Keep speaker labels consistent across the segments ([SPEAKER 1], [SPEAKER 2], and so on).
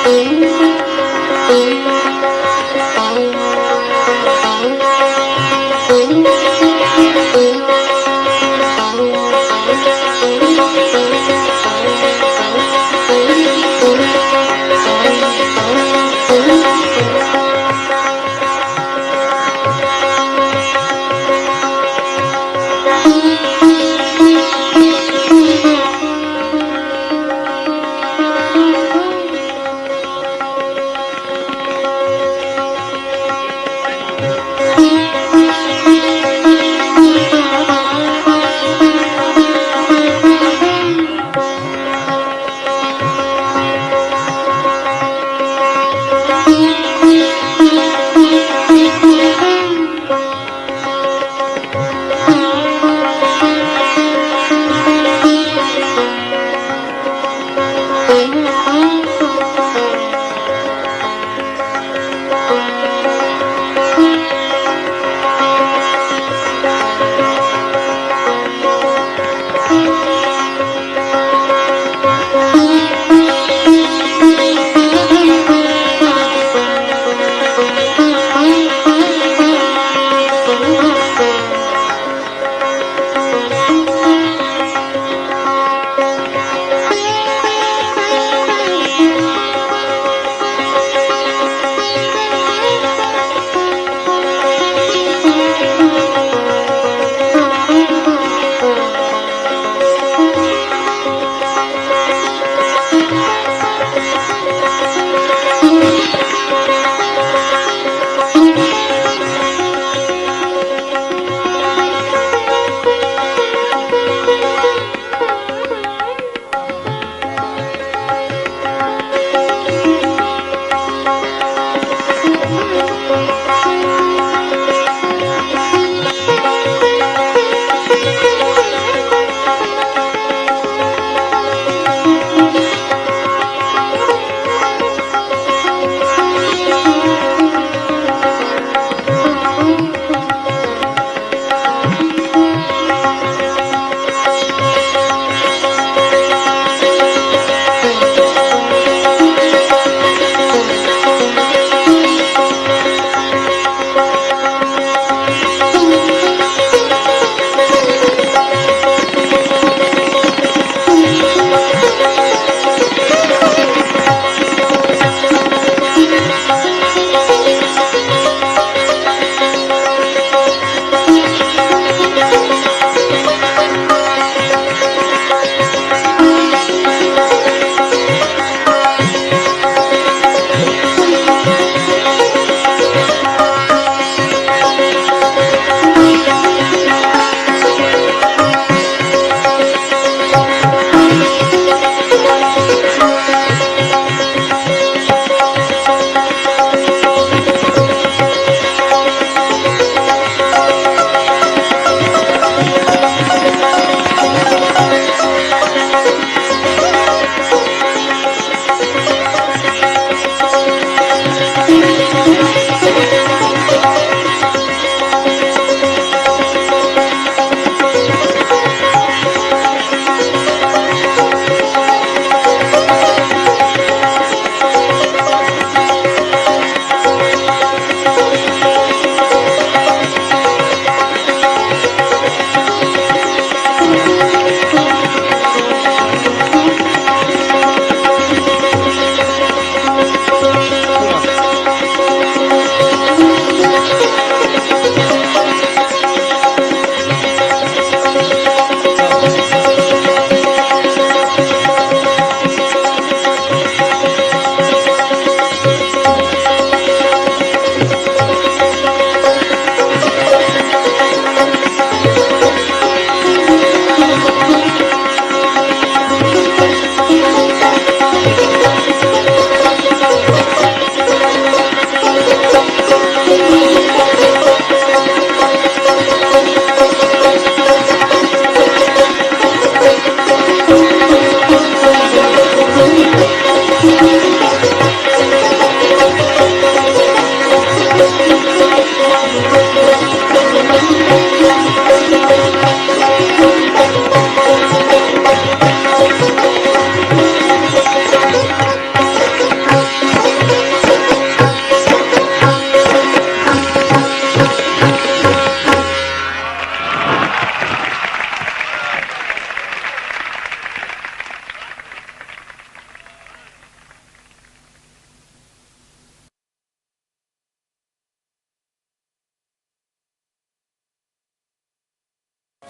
[SPEAKER 1] Thank you.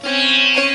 [SPEAKER 1] Thank you.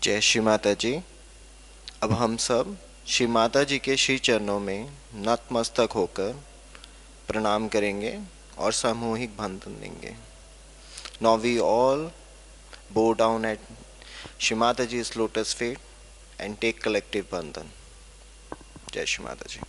[SPEAKER 1] जय श्री माता जी। अब हम सब श्री माता जी के श्री चरणों में नतमस्तक होकर प्रणाम करेंगे और सामूहिक बंधन देंगे। Now we all bow down at Shri Mata Ji's lotus feet and take collective bandhan. Jai Shri Mata Ji.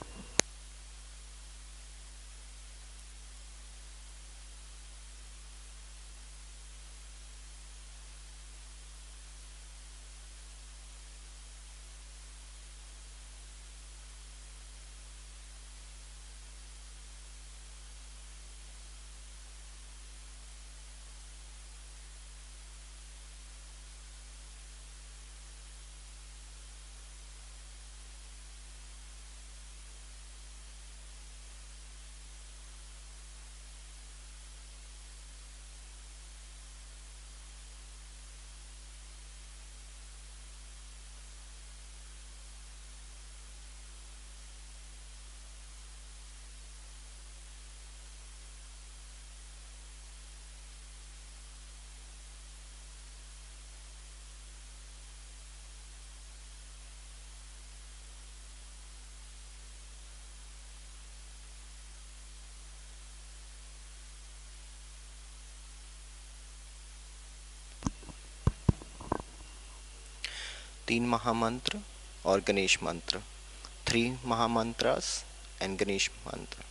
[SPEAKER 1] तीन महामंत्र और गणेश मंत्र, 3 महामंत्रास and गणेश मंत्र।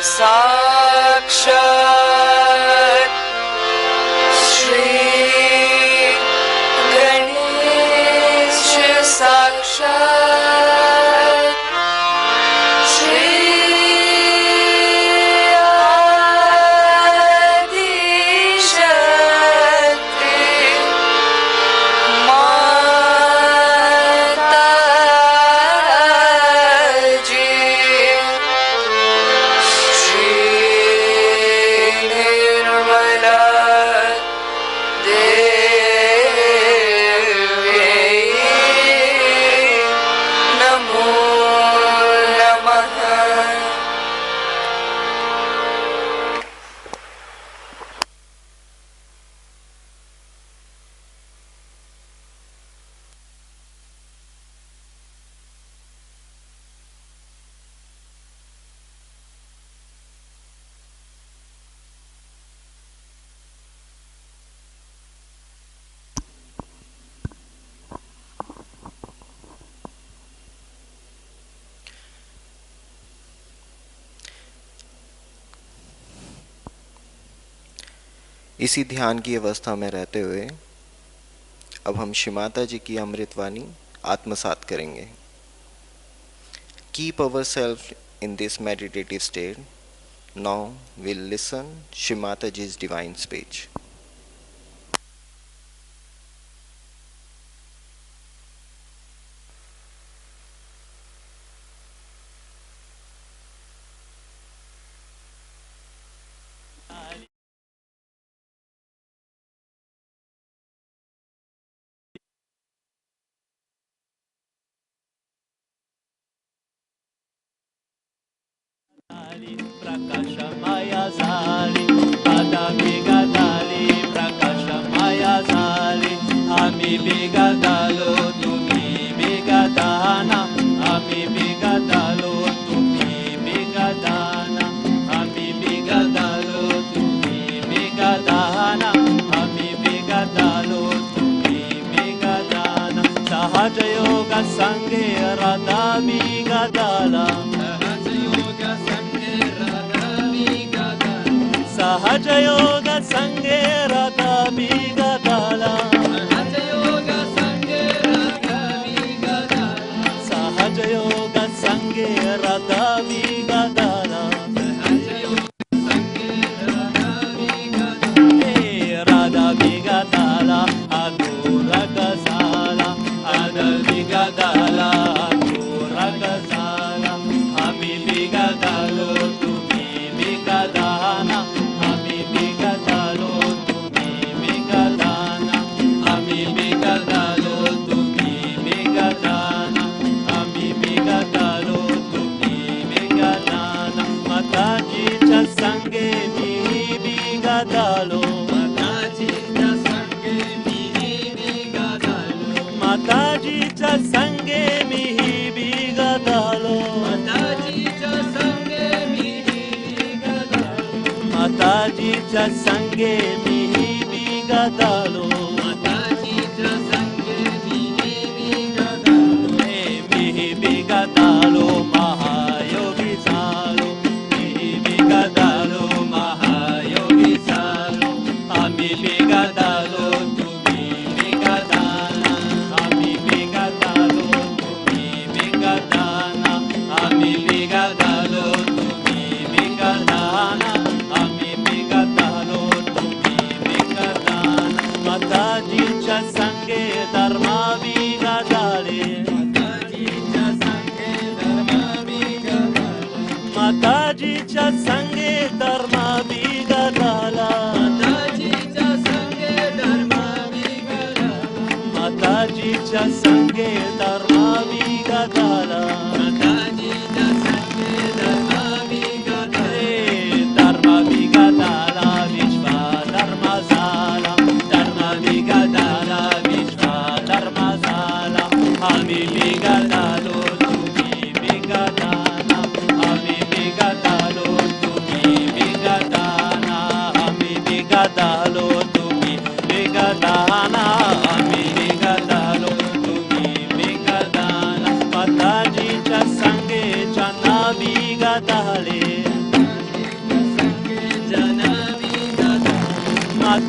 [SPEAKER 2] साक्षात् श्री गणेश साक्षात् श्री आदिशक्ति माताजी श्री निर्मला देवी नमो नमः।
[SPEAKER 1] इसी ध्यान की अवस्था में रहते हुए अब हम श्री माता जी की अमृतवाणी आत्मसात करेंगे। Keep our self in this meditative state. Now will listen Shri Mata जी's divine speech.
[SPEAKER 3] प्रकाशमया झाली आता बिघाली प्रकाशमया झाली आम्ही बिघालो तुम्ही बिघाना आम्ही बिघालो तुम्ही बिघाना आम्ही बिघालो तुम्ही बिघाना आम्ही बिघालो तुम्ही बिघाना सहज योग संगे राधा बिघाला सहज योग संगे राधा बिघाला सहज योग संगे राधा बिघाला राधा बिघाला अधूर कसाला आदर बिघाला अधूर कसाला आम्ही बिघालो तुम्ही बिघाना आम्ही बिघालो तुम्ही बिघाना आम्ही बिघालो तुम्ही बिघाना आम्ही बिघालो तुम्ही बिघाना माताजीच्या संगे मी बिघालो माताजीच्या संगे मी बिघालो माताजीच्या संगे मी बिघालो माताजीच्या संगे मी माताजीच्या संगे मी बिघालो माताजीच्या संगे मी बिघालो महायोगी झालो मी बिघालो महायोगी झालो आम्ही बिघालो तुम्ही बिघाना आम्ही बिघालो तुम्ही बिघाना आम्ही बिघालो तुम्ही बिघाना आम्ही बिघालो तुम्ही बिघाना माताजीच्या संगे धर्म बिघाले माताजीच्या संगे धर्म बिघाला माताजीच्या संगे धर्म बिघाला माताजीच्या संगे धर्म बिघाला माताजीच्या संगे धर्म बिघाला माताजीच्या संगे धर्म बिघाला विश्व धर्म झाला धर्म बिघाला विश्व धर्म झाला आम्ही बिघालो तुम्ही बिघाना आम्ही बिघालो तुम्ही बिघाना आम्ही बिघालो तुम्ही बिघाना आम्ही बिघालो तुम्ही बिघाना माताजीच्या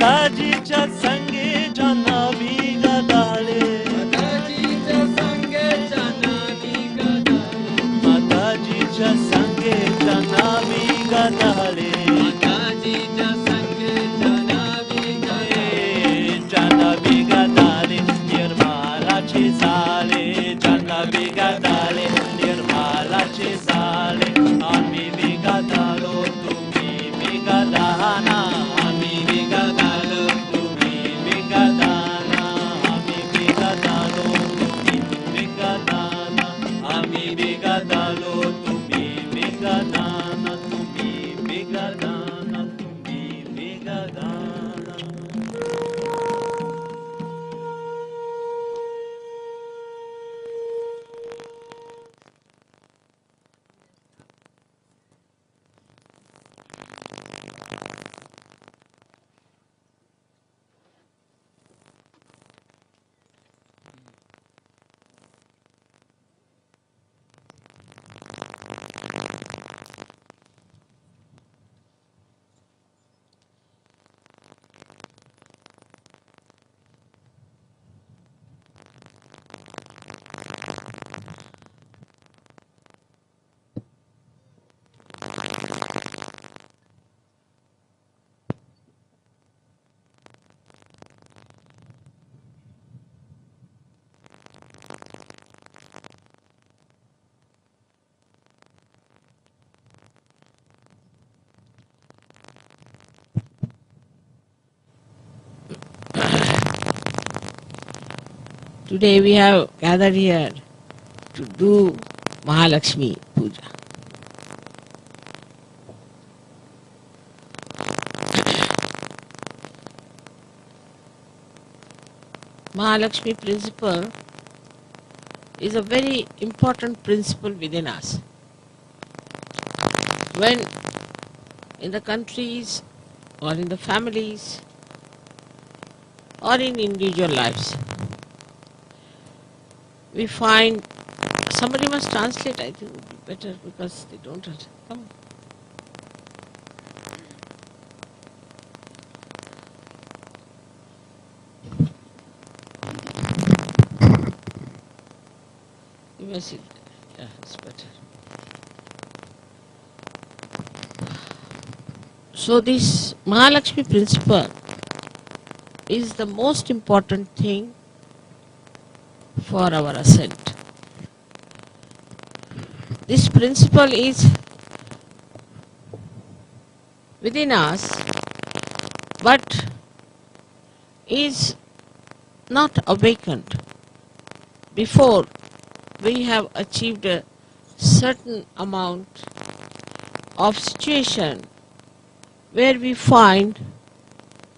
[SPEAKER 3] माताजीच्या संगे जान्हवी गदाले माताजीच्या संगे जान्हवी गदाले माताजीच्या संगे जान्हवी गदाले माताजीच्या संगे जान्हवी गदाले जान्हवी गदाले निर्मलाचे साले जान्हवी गदाले निर्मलाचे साले आम्ही बिगदालो तुम्ही बिगदाना आम्ही बिगदालो तुम्ही बिगदाना आम्ही बिगदालो तुम्ही बिगदाना आम्ही बिगदालो तुम्ही बिगदाना तुम्ही बिगदाना तुम्ही बिगदाना.
[SPEAKER 4] Today we have gathered here to do Mahalakshmi Puja. Mahalakshmi principle is a very important principle within us. When in the countries or in the families or in individual lives, we find somebody must translate. I think it would be better because they don't understand. Come. You may sit. Yeah, it's better. So this Mahalakshmi principle is the most important thing for our ascent. This principle is within us, but is not awakened before we have achieved a certain amount of situation where we find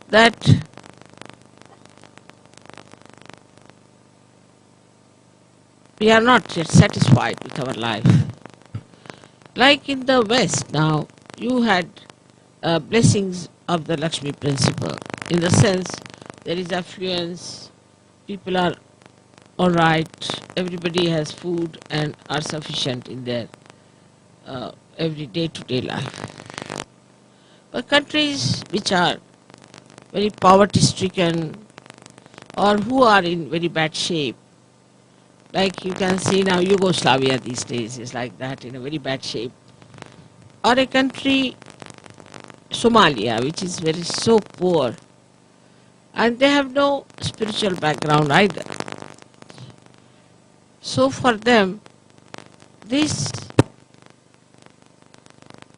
[SPEAKER 4] that we are not yet satisfied with our life. Like in the West now, you had blessings of the Lakshmi principle. In the sense, there is affluence, people are alright, everybody has food and are sufficient in their every day-to-day life. But countries which are very poverty-stricken or who are in very bad shape, like you can see now Yugoslavia these days is like that, in a very bad shape. Or a country, Somalia, which is very so poor, and they have no spiritual background either. So for them, this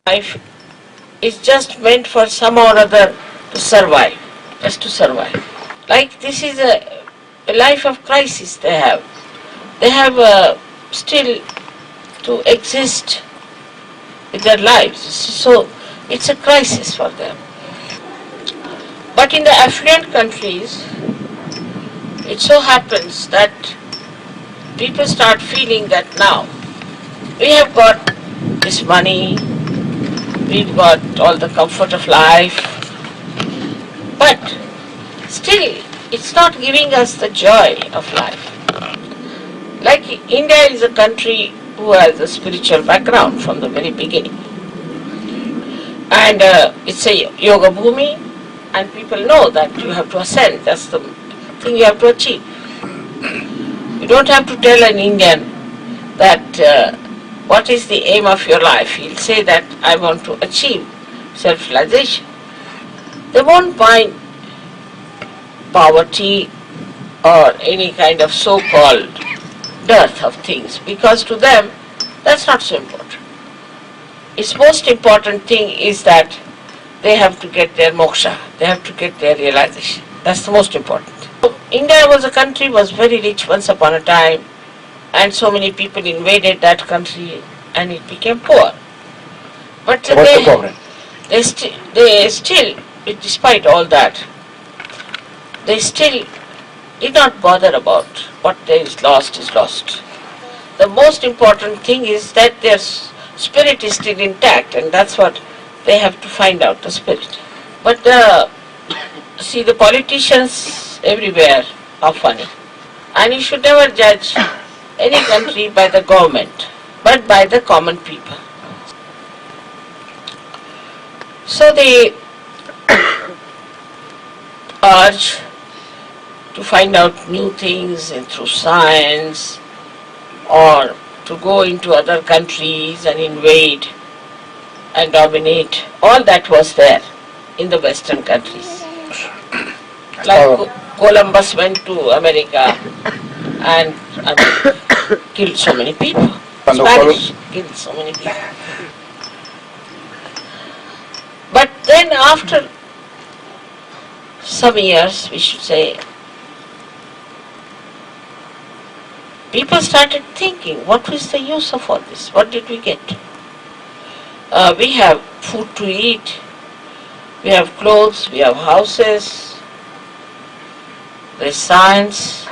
[SPEAKER 4] life is just meant for some or other to survive, just to survive. Like this is a life of crisis they have. They have still to exist with their lives. So it's a crisis for them. But in the affluent countries, it so happens that people start feeling that now we have got this money, we've got all the comfort of life, but still it's not giving us the joy of life. Like India is a country who has a spiritual background from the very beginning. And it's a yoga bhumi, and people know that you have to ascend. That's the thing you have to achieve. You don't have to tell an Indian that what is the aim of your life. He'll say that I want to achieve self-realization. They won't mind poverty or any kind of so-called dearth of things, because to them that's not so important. Its most important thing is that they have to get their moksha, they have to get their realization. That's the most important. So, India was a country, was very rich once upon a time, and so many people invaded that country and it became poor. But
[SPEAKER 5] So what's the problem?
[SPEAKER 4] they still, despite all that, they still did not bother about what there is lost. The most important thing is that their spirit is still intact, and that's what they have to find out, the spirit. But see, the politicians everywhere are funny. And you should never judge any country by the government, but by the common people. So they urge to find out new things and through science, or to go into other countries and invade and dominate. All that was there in the Western countries. Like Columbus went to America and killed so many people. Spanish killed so many people. But then after some years, we should say, people started thinking, what was the use of all this? What did we get? We have food to eat, we have clothes, we have houses, there's science,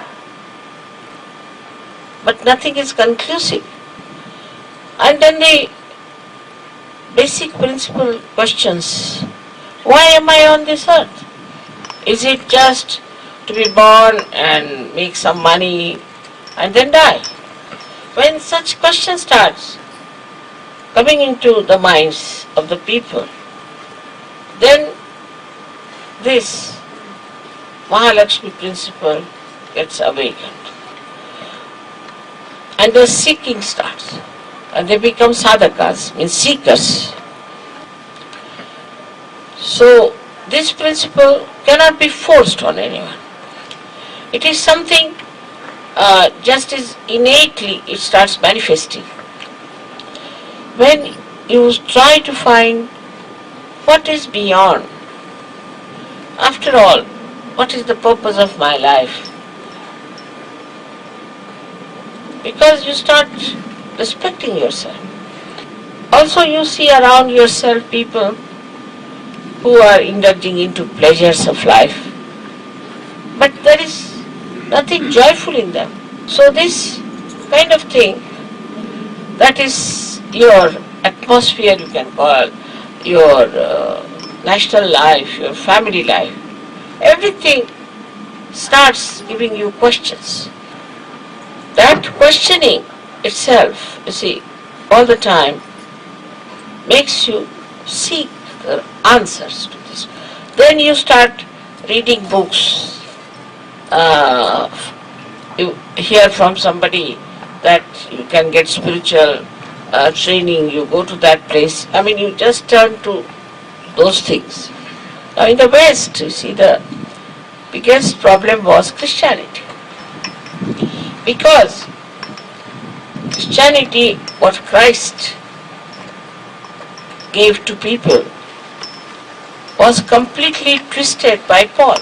[SPEAKER 4] but nothing is conclusive. And then the basic principle questions, why am I on this earth? Is it just to be born and make some money and then die? When such question starts coming into the minds of the people, then this Mahalakshmi principle gets awakened. And the seeking starts. And they become sadhakas, means seekers. So this principle cannot be forced on anyone. It is something just as innately it starts manifesting. When you try to find what is beyond, after all, what is the purpose of my life? Because you start respecting yourself. Also you see around yourself people who are indulging into pleasures of life, but there is nothing joyful in them. So this kind of thing, that is your atmosphere, you can call, your national life, your family life, everything starts giving you questions. That questioning itself, you see, all the time makes you seek the answers to this. Then you start reading books. You hear from somebody that you can get spiritual training, you go to that place. I mean, you just turn to those things. Now in the West, you see, the biggest problem was Christianity. Because Christianity, what Christ gave to people, was completely twisted by Paul.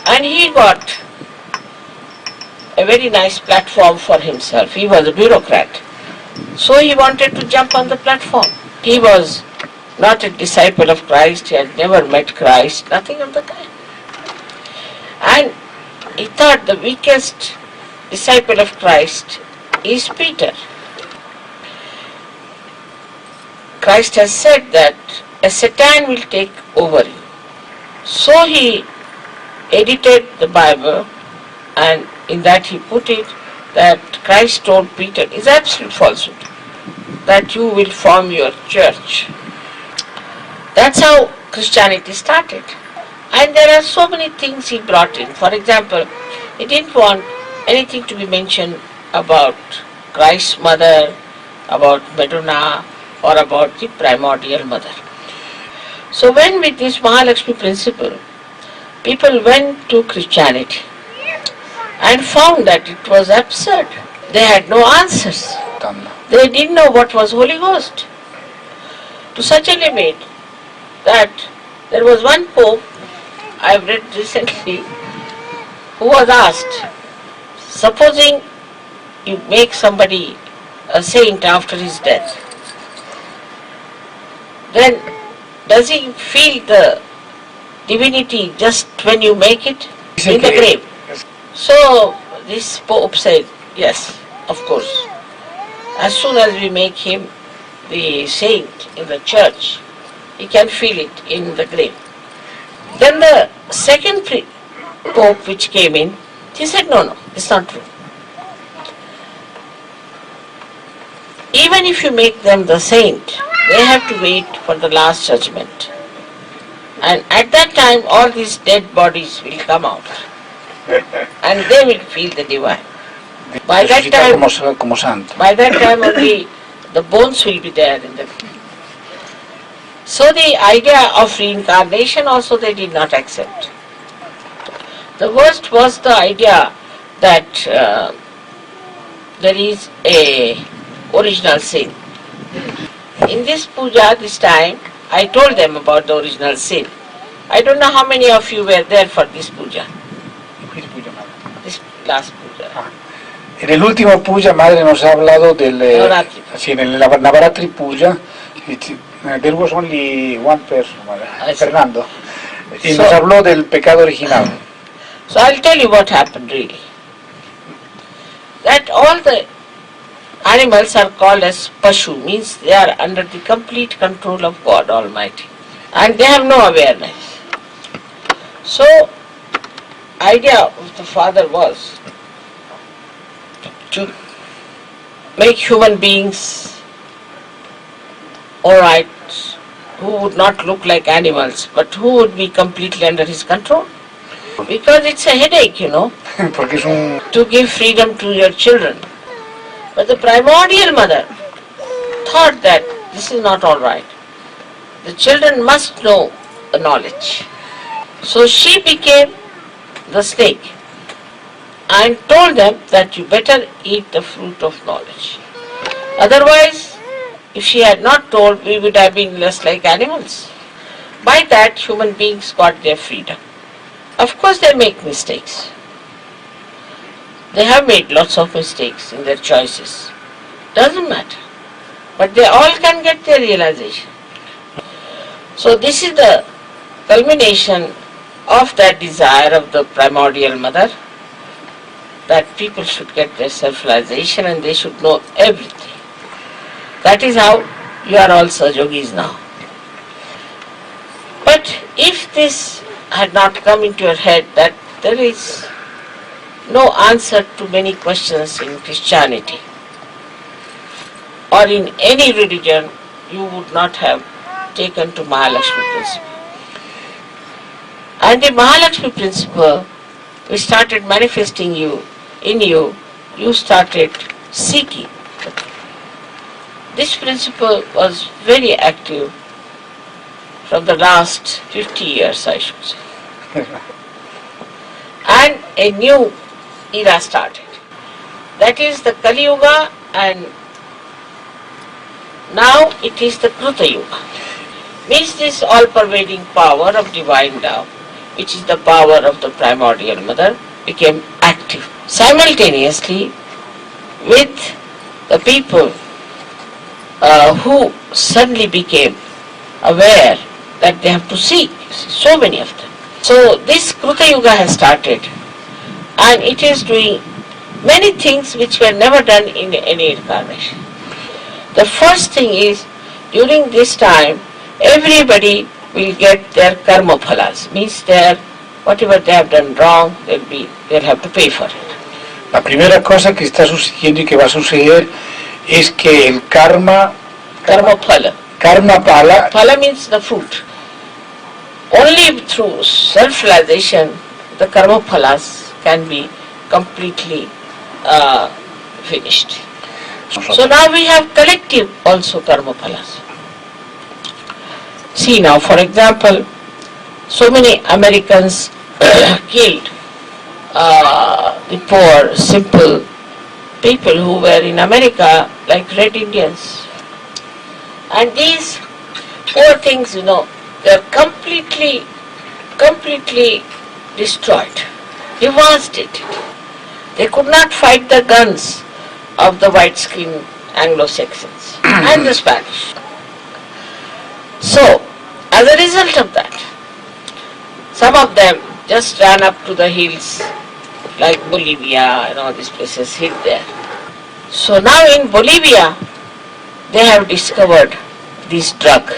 [SPEAKER 4] And he got a very nice platform for himself. He was a bureaucrat. So he wanted to jump on the platform. He was not a disciple of Christ, he had never met Christ, nothing of the kind. And he thought the weakest disciple of Christ is Peter. Christ has said that a Satan will take over you. So he edited the Bible, and in that he put it that Christ told Peter, is absolute falsehood, that you will form your church. That's how Christianity started. And there are so many things he brought in. For example, he didn't want anything to be mentioned about Christ's mother, about Madonna, or about the primordial mother. So when with this Mahalakshmi principle, people went to Christianity and found that it was absurd. They had no answers. They didn't know what was Holy Ghost. To such a limit that there was one Pope, I've read recently, who was asked, supposing you make somebody a saint after his death, then does he feel the divinity just when you make it in the grave? So this Pope said, yes, of course. As soon as we make him the saint in the church, he can feel it in the grave. Then the second Pope which came in, he said, no, it's not true. Even if you make them the saint, they have to wait for the last judgment. And at that time, all these dead bodies will come out. And they will feel the divine. By that time only the bones will be there in the. So the idea of reincarnation also they did not accept. The worst was the idea that there is a original sin. In this puja this time, I told them about the original sin. I don't know how many of you were there for this puja. This last puja.
[SPEAKER 5] En el último puja, madre nos ha hablado del. Sí, en el Navaratri puja. There was only one person, Fernando. Y nos habló del pecado original.
[SPEAKER 4] So I'll tell you what happened really. That all the animals are called as Pashu, means they are under the complete control of God Almighty. And they have no awareness. So, idea of the father was to make human beings alright, who would not look like animals, but who would be completely under his control. Because it's a headache, to give freedom to your children. But the primordial mother thought that this is not alright. The children must know the knowledge. So she became the snake and told them that you better eat the fruit of knowledge. Otherwise, if she had not told, we would have been less like animals. By that, human beings got their freedom. Of course, they make mistakes. They have made lots of mistakes in their choices. Doesn't matter. But they all can get their realization. So this is the culmination of that desire of the primordial mother, that people should get their self-realization and they should know everything. That is how you are all Yogis now. But if this had not come into your head that there is no answer to many questions in Christianity or in any religion, you would not have taken to Mahalakshmi principle. And the Mahalakshmi principle, which started manifesting in you, you started seeking. This principle was very active from the last 50 years, I should say. And a new era started. That is the Kali Yuga, and now it is the Kruta Yuga. Means this all-pervading power of divine love, which is the power of the primordial mother, became active simultaneously with the people who suddenly became aware that they have to seek, so many of them. So this Kruta Yuga has started, and it is doing many things which were never done in any incarnation. The first thing is, during this time, everybody will get their karma phalas, means their whatever they have done wrong, they'll have to pay for it.
[SPEAKER 5] La primera cosa que está sucediendo y que va a suceder es que el karma
[SPEAKER 4] Karma phala.
[SPEAKER 5] Karma phala.
[SPEAKER 4] Phala means the fruit. only through self-realization the karma phalas can be completely finished. So now we have collective also karma phalas. See now, for example, so many Americans killed the poor, simple people who were in America, like Red Indians. And these poor things, they are completely destroyed, devastated. They could not fight the guns of the white-skinned Anglo-Saxons and the Spanish. So, as a result of that, some of them just ran up to the hills like Bolivia and all these places, hid there. So now in Bolivia, they have discovered this drug.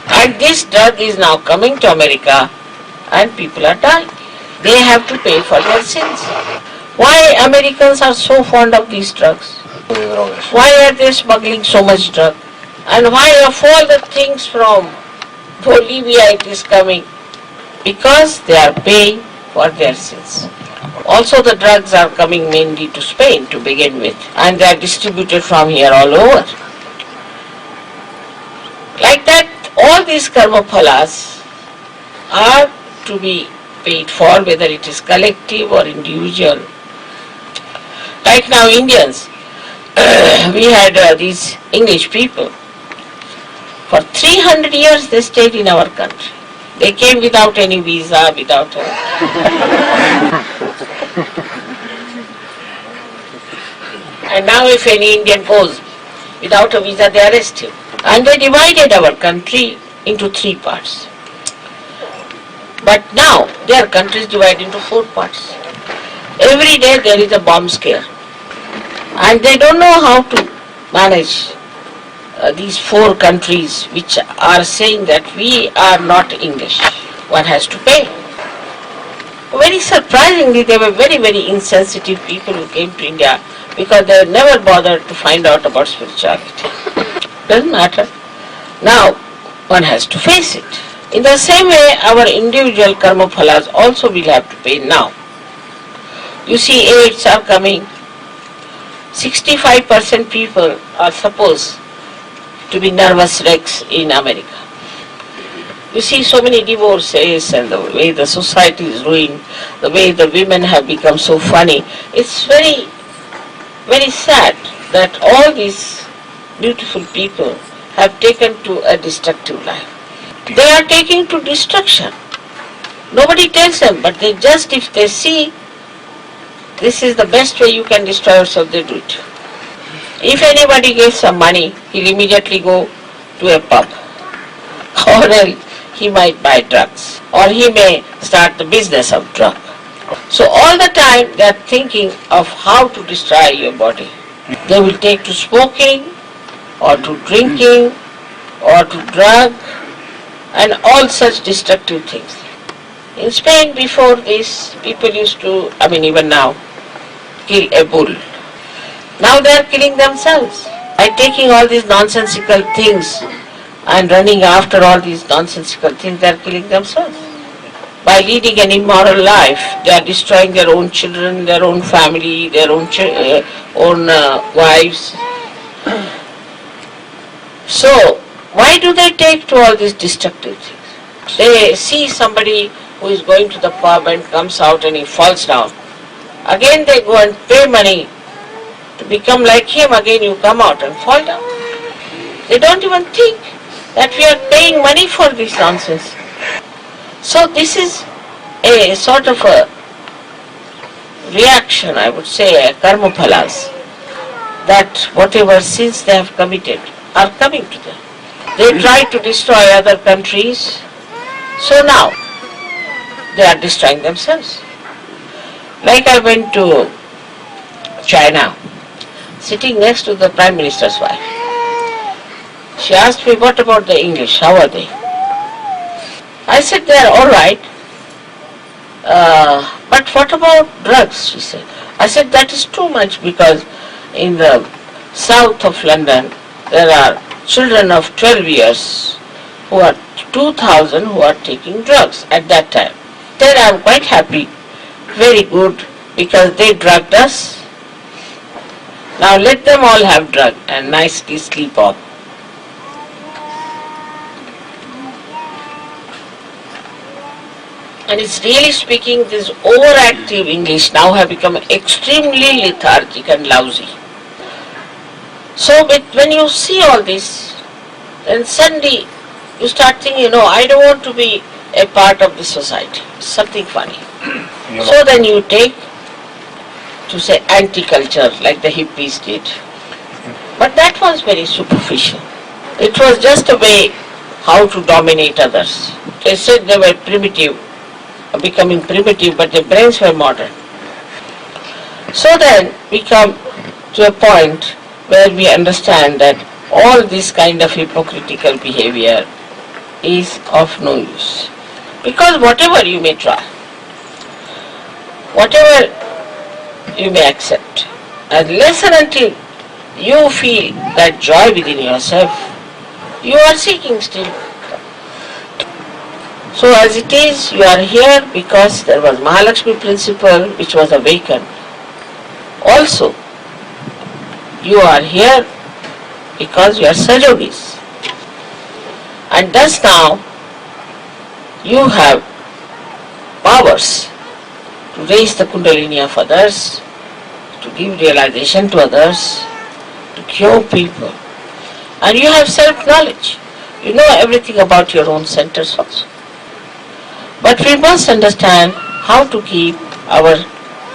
[SPEAKER 4] And this drug is now coming to America and people are dying. They have to pay for their sins. Why Americans are so fond of these drugs? Why are they smuggling so much drug? And why of all the things from Bolivia it is coming? Because they are paying for their sins. Also the drugs are coming mainly to Spain to begin with, and they are distributed from here all over. Like that, all these karma phalas are to be paid for, whether it is collective or individual. Like now Indians, we had these English people. For 300 years they stayed in our country. They came without any visa, without and now if any Indian goes without a visa, they arrest him. And they divided our country into 3 parts. But now their country is divided into 4 parts. Every day there is a bomb scare. And they don't know how to manage these 4 countries which are saying that we are not English. One has to pay. Very surprisingly, they were very, very insensitive people who came to India because they never bothered to find out about spirituality. Doesn't matter. Now, one has to face it. In the same way, our individual karma phalas also will have to pay now. You see, AIDS are coming. 65% people are supposed to be nervous wrecks in America. You see so many divorces and the way the society is ruined, the way the women have become so funny. It's very, very sad that all these beautiful people have taken to a destructive life. They are taking to destruction. Nobody tells them, but they just, if they see this is the best way you can destroy yourself, they do it. If anybody gives some money, he'll immediately go to a pub. Or else he might buy drugs. Or he may start the business of drug. So all the time they are thinking of how to destroy your body. They will take to smoking, or to drinking, or to drug, and all such destructive things. In Spain before this, people used to, even now, kill a bull. Now they are killing themselves by taking all these nonsensical things and running after all these nonsensical things. They are killing themselves. By leading an immoral life, they are destroying their own children, their own family, their own wives. So, why do they take to all these destructive things? They see somebody who is going to the pub and comes out and he falls down. Again they go and pay money to become like him. Again you come out and fall down. They don't even think that we are paying money for this nonsense. So this is a sort of a reaction, I would say, a karma phalas, that whatever sins they have committed are coming to them. They try to destroy other countries, so now they are destroying themselves. Like I went to China, sitting next to the Prime Minister's wife. She asked me, what about the English, how are they? I said, they are all right. But what about drugs, she said. I said, that is too much, because in the south of London, there are children of 12 years who are 2,000 who are taking drugs at that time. Then I am quite happy, very good, because they drugged us. Now let them all have drug and nicely sleep off. And it's really speaking, this overactive English now have become extremely lethargic and lousy. So when you see all this, then suddenly you start thinking, I don't want to be a part of this society. Something funny. So then you take to say anti-culture like the hippies did. But that was very superficial. It was just a way how to dominate others. They said they were primitive, becoming primitive, but their brains were modern. So then we come to a point where we understand that all this kind of hypocritical behavior is of no use. Because whatever you may try, whatever you may accept, unless and until you feel that joy within yourself, you are seeking still. So as it is, you are here because there was Mahalakshmi principle which was awakened. Also, you are here because you are Sajogis. And thus now, you have powers to raise the Kundalini of others, to give realization to others, to cure people. And you have self-knowledge. You know everything about your own centers also. But we must understand how to keep our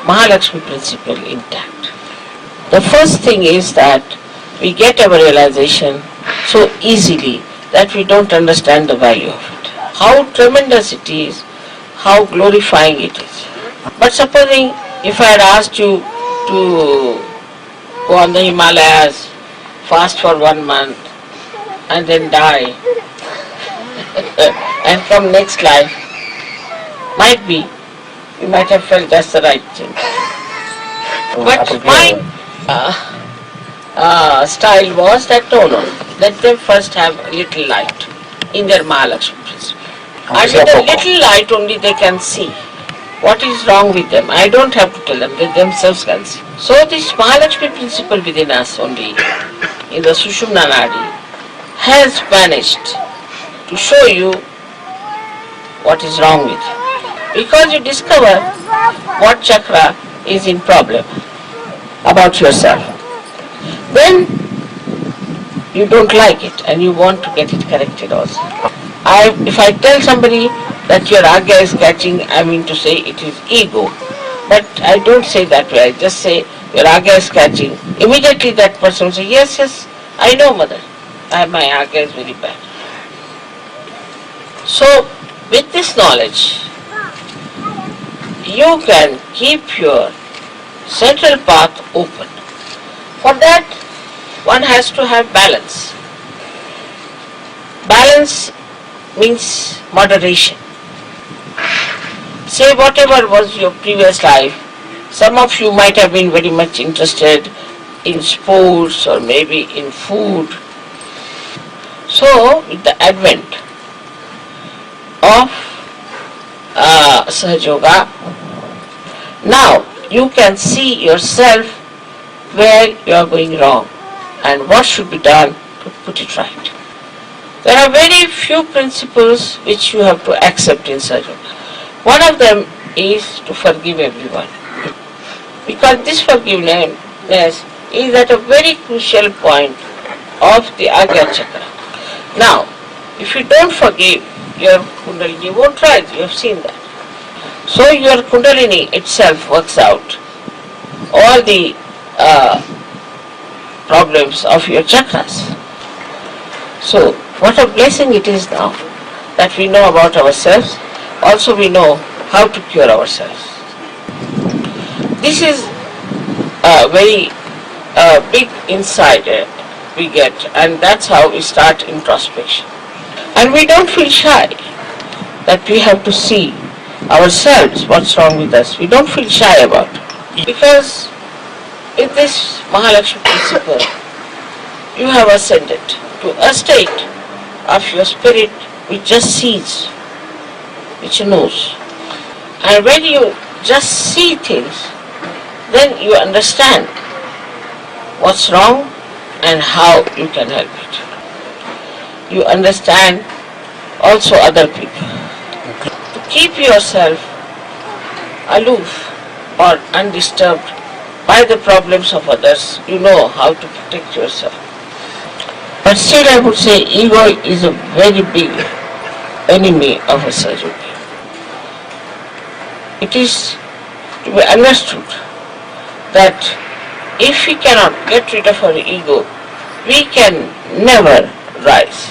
[SPEAKER 4] Mahalakshmi principle intact. The first thing is that we get our realization so easily that we don't understand the value of it. How tremendous it is, how glorifying it is. But supposing if I had asked you to go on the Himalayas, fast for 1 month, and then die, and come next life, might be, you might have felt that's the right thing. But my style was that no, let them first have a little light in their Mahalakshmi principle. And with a little light only they can see what is wrong with them. I don't have to tell them, they themselves can see. So this Mahalakshmi principle within us only, in the Sushumna Nadi, has managed to show you what is wrong with you. Because you discover what chakra is in problem about yourself. Then you don't like it and you want to get it corrected also. If I tell somebody that your agya is catching, I mean to say it is ego. But I don't say that way, I just say your agya is catching. Immediately that person will say, yes, I know mother, my agya is very bad. So with this knowledge, you can keep your central path open. For that, one has to have balance. Balance means moderation. Say whatever was your previous life, some of you might have been very much interested in sports or maybe in food. So, with the advent of Sahaja Yoga, now you can see yourself where you are going wrong and what should be done to put it right. There are very few principles which you have to accept in Sahaja Yoga. One of them is to forgive everyone. Because this forgiveness is at a very crucial point of the Agya Chakra. Now, if you don't forgive, your Kundalini won't rise, you have seen that. So your Kundalini itself works out all the problems of your chakras. So what a blessing it is now that we know about ourselves, also we know how to cure ourselves. This is a very big insight we get, and that's how we start introspection. And we don't feel shy that we have to see ourselves what's wrong with us. We don't feel shy about it. Because in this Mahalakshmi principle, you have ascended to a state of your spirit which just sees, which knows. And when you just see things, then you understand what's wrong and how you can help it. You understand also other people. To keep yourself aloof or undisturbed by the problems of others, you know how to protect yourself. But still I would say ego is a very big enemy of a surgery. It is to be understood that if we cannot get rid of our ego, we can never rise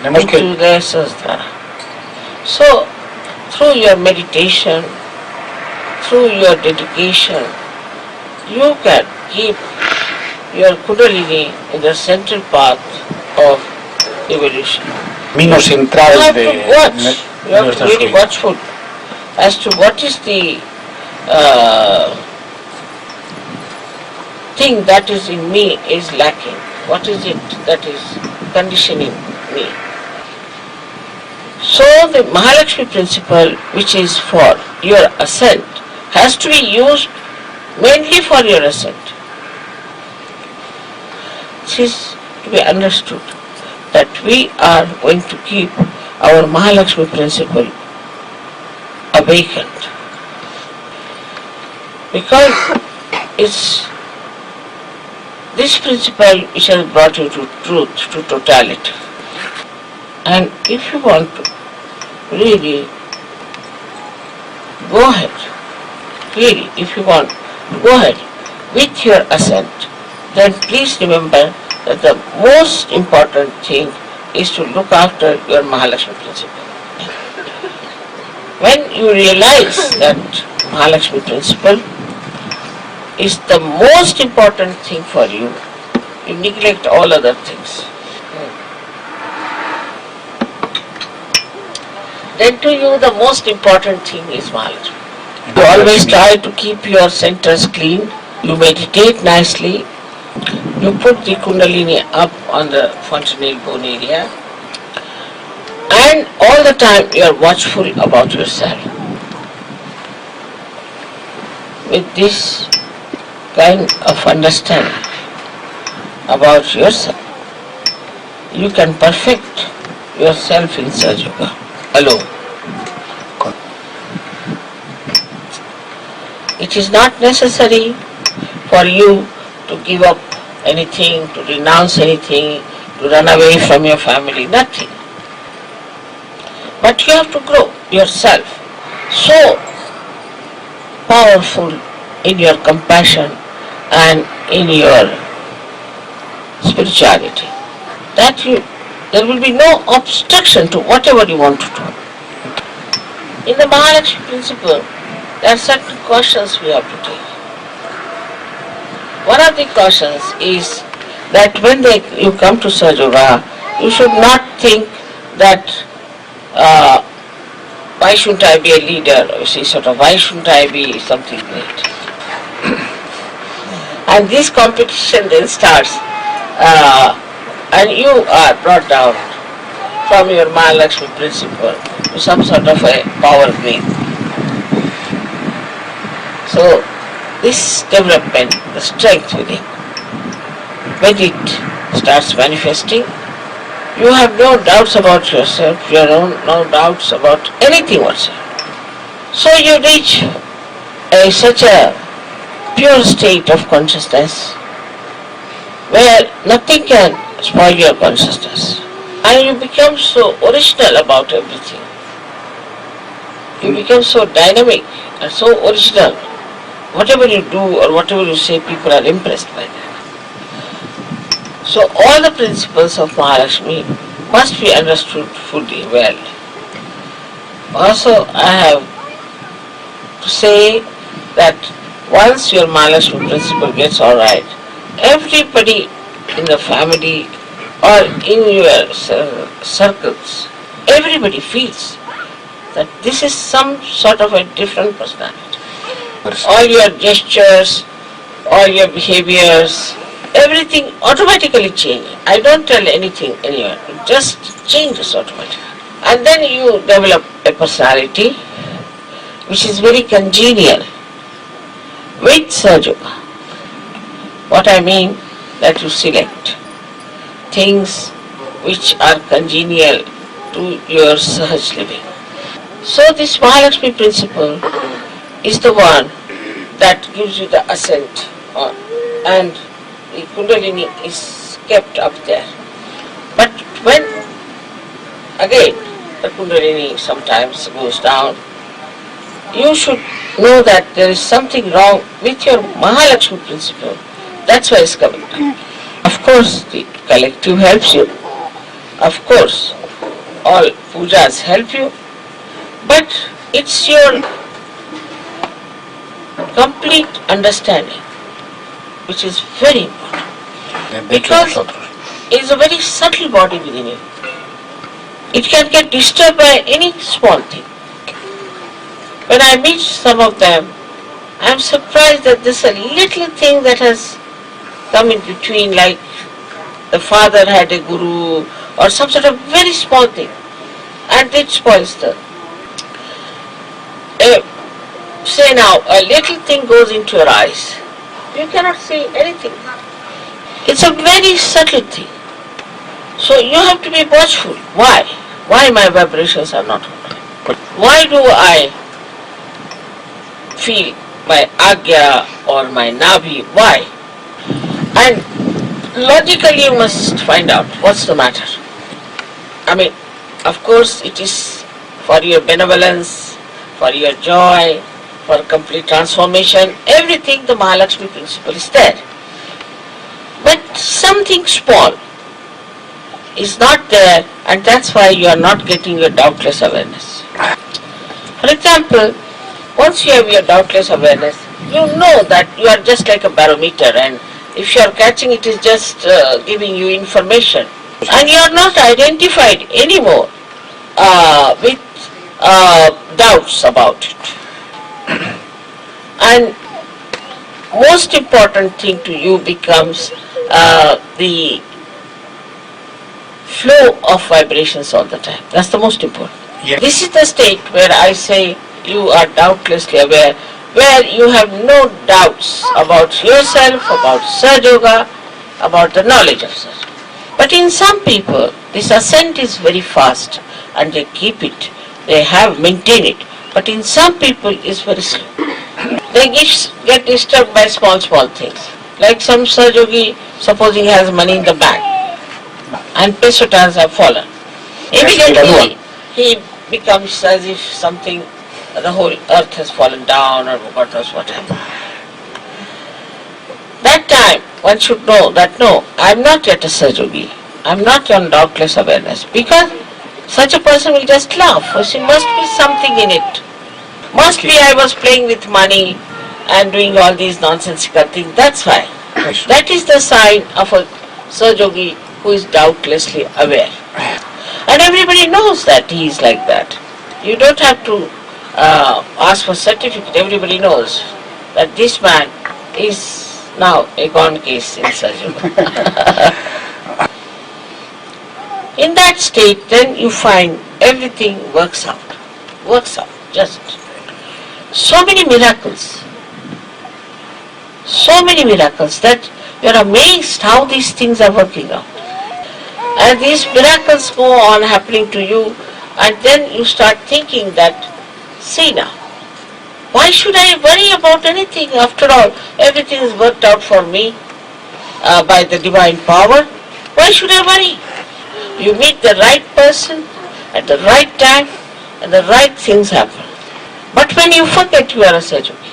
[SPEAKER 4] into the sastra. So, through your meditation, through your dedication, you can keep your Kundalini in the central path of evolution.
[SPEAKER 5] Caminos
[SPEAKER 4] You
[SPEAKER 5] centrales
[SPEAKER 4] have to
[SPEAKER 5] de
[SPEAKER 4] watch, you have to
[SPEAKER 5] nuestras
[SPEAKER 4] be very
[SPEAKER 5] vidas.
[SPEAKER 4] watchful as to what is the thing that is in me is lacking. What is it that is conditioning me? So the Mahalakshmi principle, which is for your ascent, has to be used mainly for your ascent. This is to be understood that we are going to keep our Mahalakshmi principle awakened. Because it's this principle which has brought you to truth, to totality. And if you want to really go ahead, really, if you want to go ahead with your ascent, then please remember that the most important thing is to look after your Mahalakshmi principle. When you realize that Mahalakshmi principle is the most important thing for you, you neglect all other things. Then to you the most important thing is Mahalakshmi. You always try to keep your centers clean, you meditate nicely, you put the Kundalini up on the fontanel bone area, and all the time you are watchful about yourself. With this kind of understanding about yourself, you can perfect yourself in Sahaja Yoga alone. It is not necessary for you to give up anything, to renounce anything, to run away from your family, nothing. But you have to grow yourself so powerful in your compassion and in your spirituality that there will be no obstruction to whatever you want to do. In the Mahalakshmi principle, there are certain cautions we have to take. One of the cautions is that when you come to Sahaja Yoga, you should not think that why shouldn't I be a leader, or why shouldn't I be something great. And this competition then starts and you are brought down from your Mahalakshmi principle to some sort of a power grade. So this development, the strength within, when it starts manifesting, you have no doubts about yourself, you have no doubts about anything whatsoever. So you reach such a pure state of consciousness where nothing can spoil your consciousness. And you become so original about everything. You become so dynamic and so original. Whatever you do or whatever you say, people are impressed by that. So all the principles of Mahalakshmi must be understood fully well. Also, I have to say that once your Mahalakshmi principle gets alright, everybody in the family or in your circles, everybody feels that this is some sort of a different personality. All your gestures, all your behaviors, everything automatically changes. I don't tell anything anyone, it just changes automatically. And then you develop a personality which is very congenial with Sahaja Yoga. What I mean, that you select things which are congenial to your Sahaj living. So this Mahalakshmi principle is the one that gives you the ascent and the Kundalini is kept up there. But when again the Kundalini sometimes goes down, you should know that there is something wrong with your Mahalakshmi principle. That's why it's coming down. Of course the collective helps you. Of course all pujas help you. But it's your complete understanding which is very important. Because it is a very subtle body within you. It can get disturbed by any small thing. When I meet some of them, I am surprised that there's a little thing that has come in between, like the father had a guru or some sort of very small thing, and it spoils the... say now, a little thing goes into your eyes. You cannot see anything. It's a very subtle thing. So you have to be watchful. Why? Why my vibrations are not okay? Why do I feel my agya or my nabhi? Why? And logically you must find out what's the matter. I mean, of course it is for your benevolence, for your joy, for complete transformation, everything the Mahalakshmi principle is there. But something small is not there, and that's why you are not getting your doubtless awareness. For example, once you have your doubtless awareness, you know that you are just like a barometer, and if you are catching it is just giving you information, and you are not identified anymore with doubts about it. And most important thing to you becomes the flow of vibrations all the time. That's the most important.
[SPEAKER 5] Yes.
[SPEAKER 4] This is the state where I say you are doubtlessly aware, where you have no doubts about yourself, about Sahaja Yoga, about the knowledge of Sahaja Yoga. But in some people, this ascent is very fast and they keep it, they have maintained it. But in some people, it's very slow. They get disturbed by small things. Like some Sahaja Yogi, supposing he has money in the bank, and pesetas have fallen. Immediately he becomes as if something, the whole earth has fallen down or what knows what happened. That time one should know that no, I am not yet a Sahaja Yogi. I am not on doubtless awareness, because such a person will just laugh. There must be something in it. Must be I was playing with money and doing all these nonsensical things. That's why. That is the sign of a Sahaja Yogi who is doubtlessly aware. And everybody knows that he is like that. You don't have to ask for certificate. Everybody knows that this man is now a gone case in Sahaja Yoga. In that state, then you find everything works out, just. So many miracles that you are amazed how these things are working out. And these miracles go on happening to you, and then you start thinking that, see now, why should I worry about anything? After all, everything is worked out for me by the divine power. Why should I worry? You meet the right person at the right time and the right things happen. But when you forget you are a Sahaja Yogi,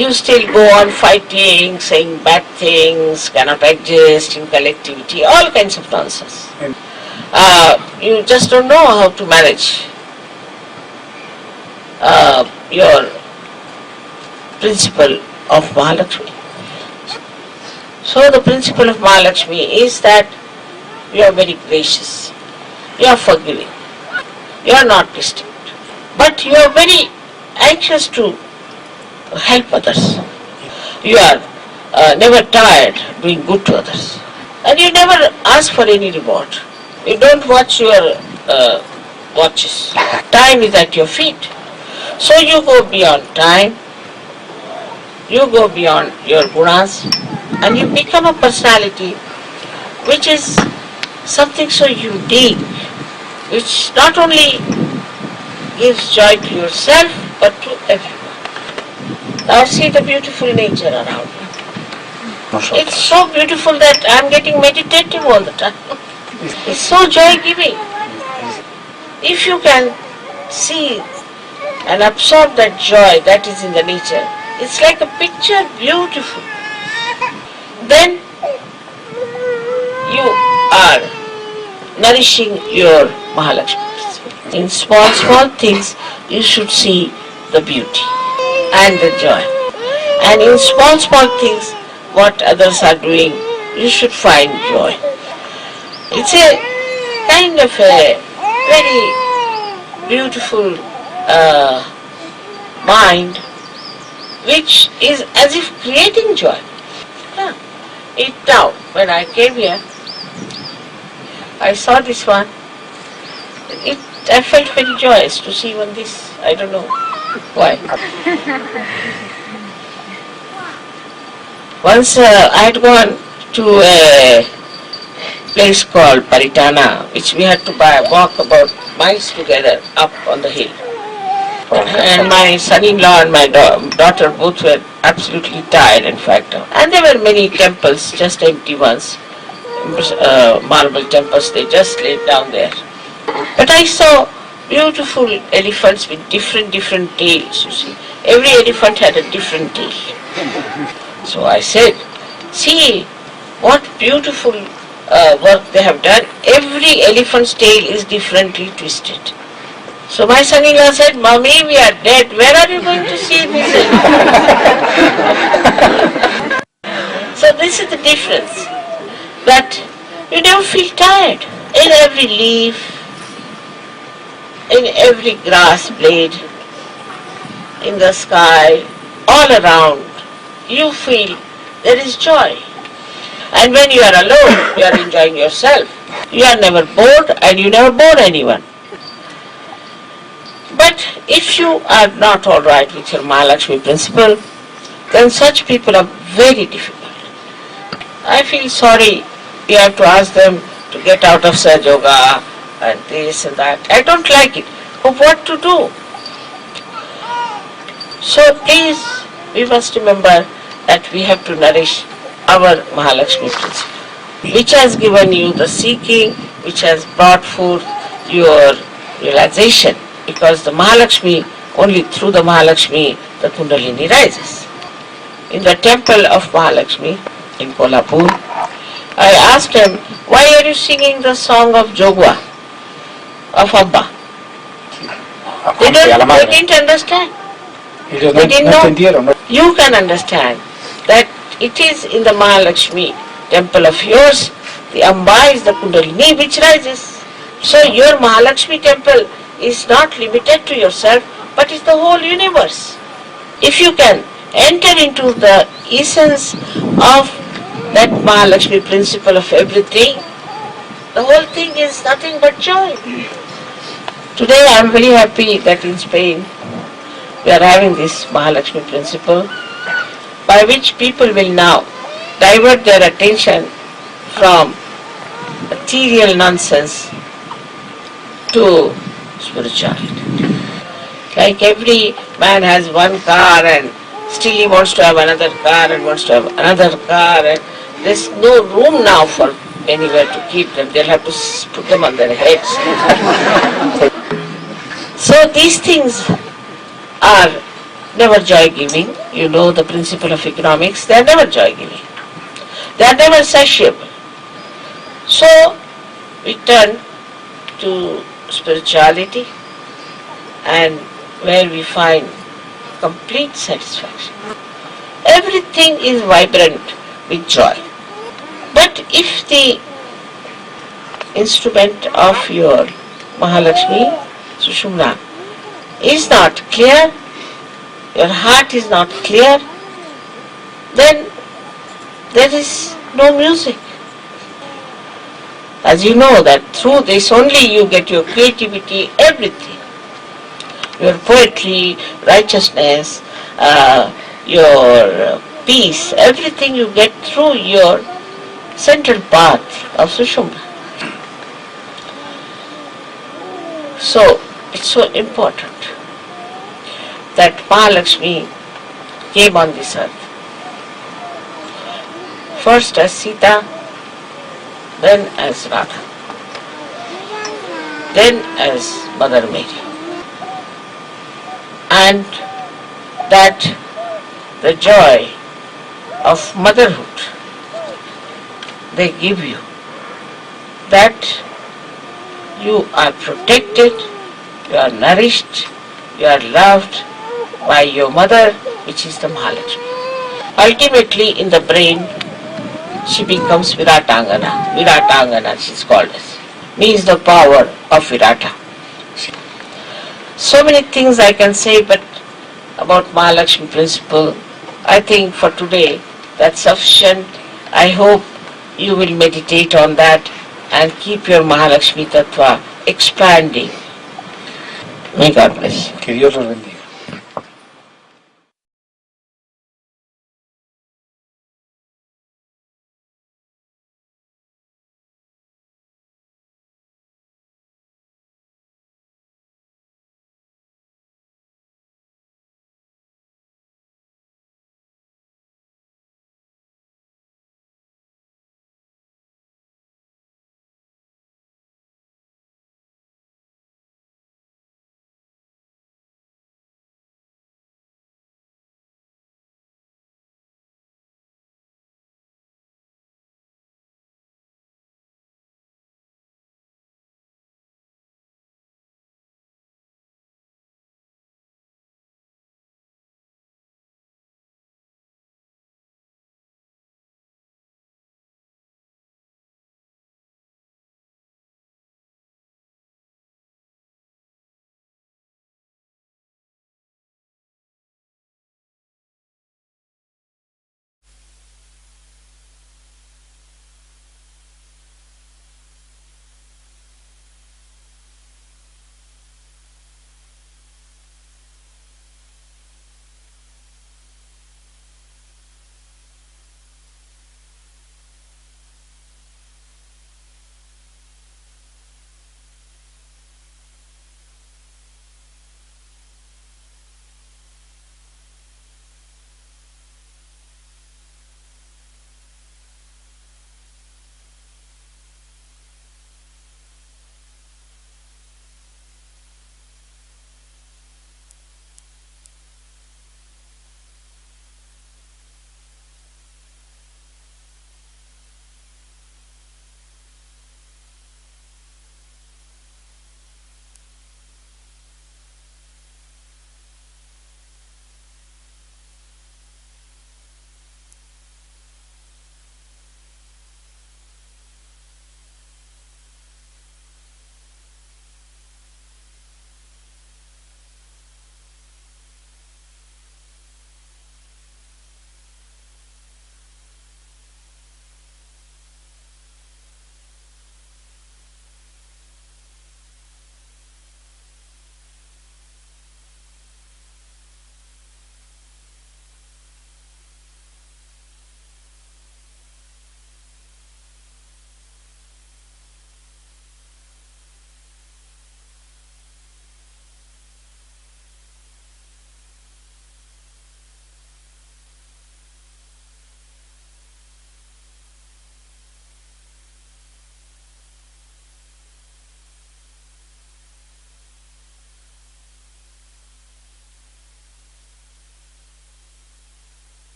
[SPEAKER 4] you still go on fighting, saying bad things, cannot adjust in collectivity, all kinds of nonsense. You just don't know how to manage your principle of Mahalakshmi. So the principle of Mahalakshmi is that you are very gracious, you are forgiving, you are not distant, but you are very anxious to help others. You are never tired doing good to others. And you never ask for any reward. You don't watch your watches. Time is at your feet. So you go beyond time, you go beyond your gunas, and you become a personality which is something so unique, which not only gives joy to yourself but to everyone. Now see the beautiful nature around you. It's so beautiful that I'm getting meditative all the time. It's so joy-giving. If you can see and absorb that joy that is in the nature, it's like a picture, beautiful. Then you are nourishing your Mahalakshmi. In small, small things, you should see the beauty and the joy. And in small, small things, what others are doing, you should find joy. It's a kind of a very beautiful mind which is as if creating joy. It now, when I came here, I saw this one. I felt very joyous to see even this. I don't know why. Once I had gone to a place called Paritana, which we had to walk about miles together up on the hill. And my son-in-law and my daughter both were absolutely tired, in fact. And there were many temples, just empty ones, marble temples, they just laid down there. But I saw beautiful elephants with different tails, you see. Every elephant had a different tail. So I said, see what beautiful work they have done. Every elephant's tail is differently twisted. So my son-in-law said, Mommy, we are dead. Where are you going to see this? So this is the difference. That you never feel tired. In every leaf, in every grass blade, in the sky, all around, you feel there is joy. And when you are alone, you are enjoying yourself. You are never bored and you never bore anyone. But if you are not all right with your Mahalakshmi principle, then such people are very difficult. I feel sorry you have to ask them to get out of Sahaja Yoga and this and that. I don't like it. But what to do? So please, we must remember that we have to nourish our Mahalakshmi principle, which has given you the seeking, which has brought forth your realization. Because the Mahalakshmi, only through the Mahalakshmi, the Kundalini rises. In the temple of Mahalakshmi in Kolhapur, I asked him, why are you singing the song of Jogwa, of Abba? They didn't understand. They didn't know. You can understand that it is in the Mahalakshmi temple of yours, the Amba is the Kundalini which rises. So your Mahalakshmi temple is not limited to yourself, but is the whole universe. If you can enter into the essence of that Mahalakshmi principle of everything, the whole thing is nothing but joy. Today I am very happy that in Spain we are having this Mahalakshmi principle, by which people will now divert their attention from ethereal nonsense to spirituality. Like every man has one car and still he wants to have another car and wants to have another car, and there's no room now for anywhere to keep them. They'll have to put them on their heads. So these things are never joy-giving. You know the principle of economics, they are never joy-giving. They are never satiable. So we turn to spirituality, and where we find complete satisfaction. Everything is vibrant with joy. But if the instrument of your Mahalakshmi, Sushumna, is not clear, your heart is not clear, then there is no music. As you know that through this only you get your creativity, everything. Your poetry, righteousness, your peace, everything you get through your central path of Sushumna. So it's so important that Mahalakshmi came on this earth. First as Sita, then as Radha, then as Mother Mary. And that the joy of motherhood they give you, that you are protected, you are nourished, you are loved by your mother, which is the Mahalakshmi. Ultimately in the brain, she becomes Viratangana. Viratangana she is called as. Means the power of Virata. So many things I can say, but about Mahalakshmi principle, I think for today that's sufficient. I hope you will meditate on that and keep your Mahalakshmi Tattva expanding. May God bless you.
[SPEAKER 5] Que Dios los bendiga.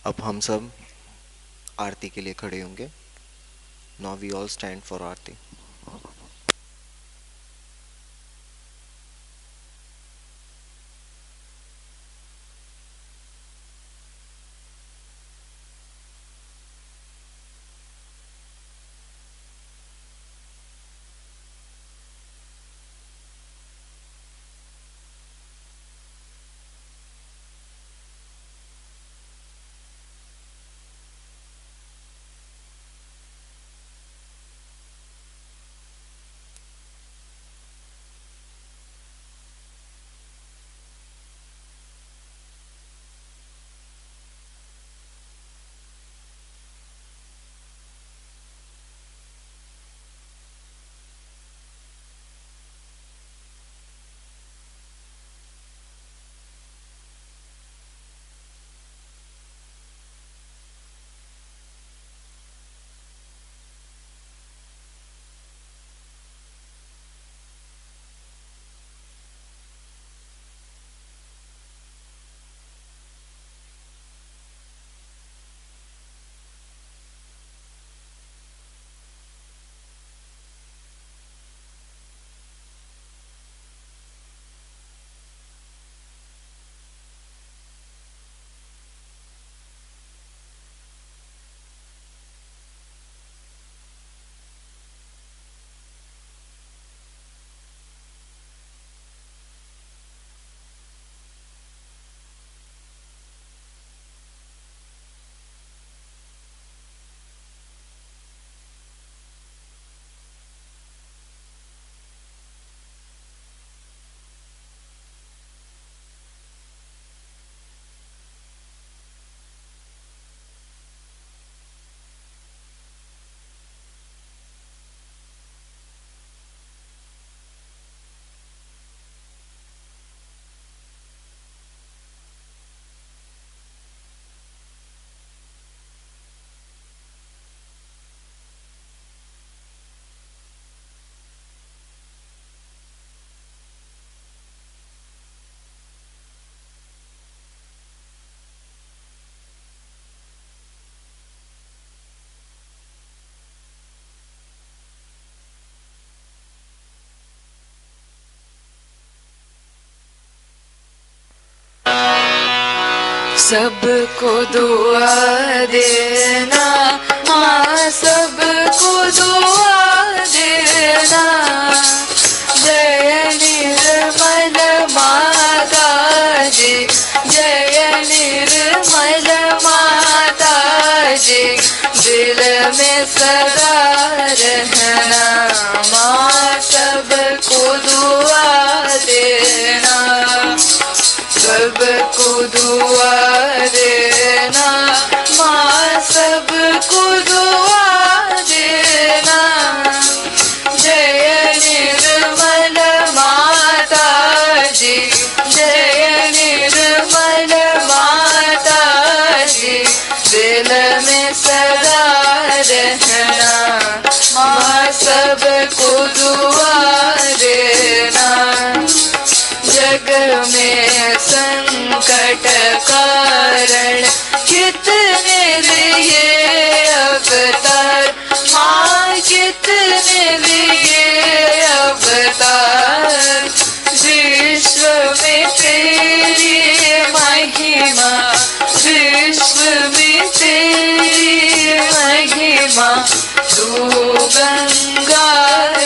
[SPEAKER 1] अब हम सब आरती के लिए खड़े होंगे. Now we all stand for आरती.
[SPEAKER 2] सबको दुआ देना माँ, सबको दुआ देना। जय निर्मल माता जी, जय निर्मल माता जी, दिल में सदा रहना माँ, सबको दुआ देना, सबको दुआ देना माँ, सबको दुआ देना। जय निर्मल माता जी, जय निर्मल माता जी, दिल में सदा रहना माँ, सबको दुआ देना। जग में संकट कारण कितने लिए अवतार माँ, कितने लिए अवतार। विश्व में तेरी महिमा, विश्व में तेरी महिमा, तू गंगा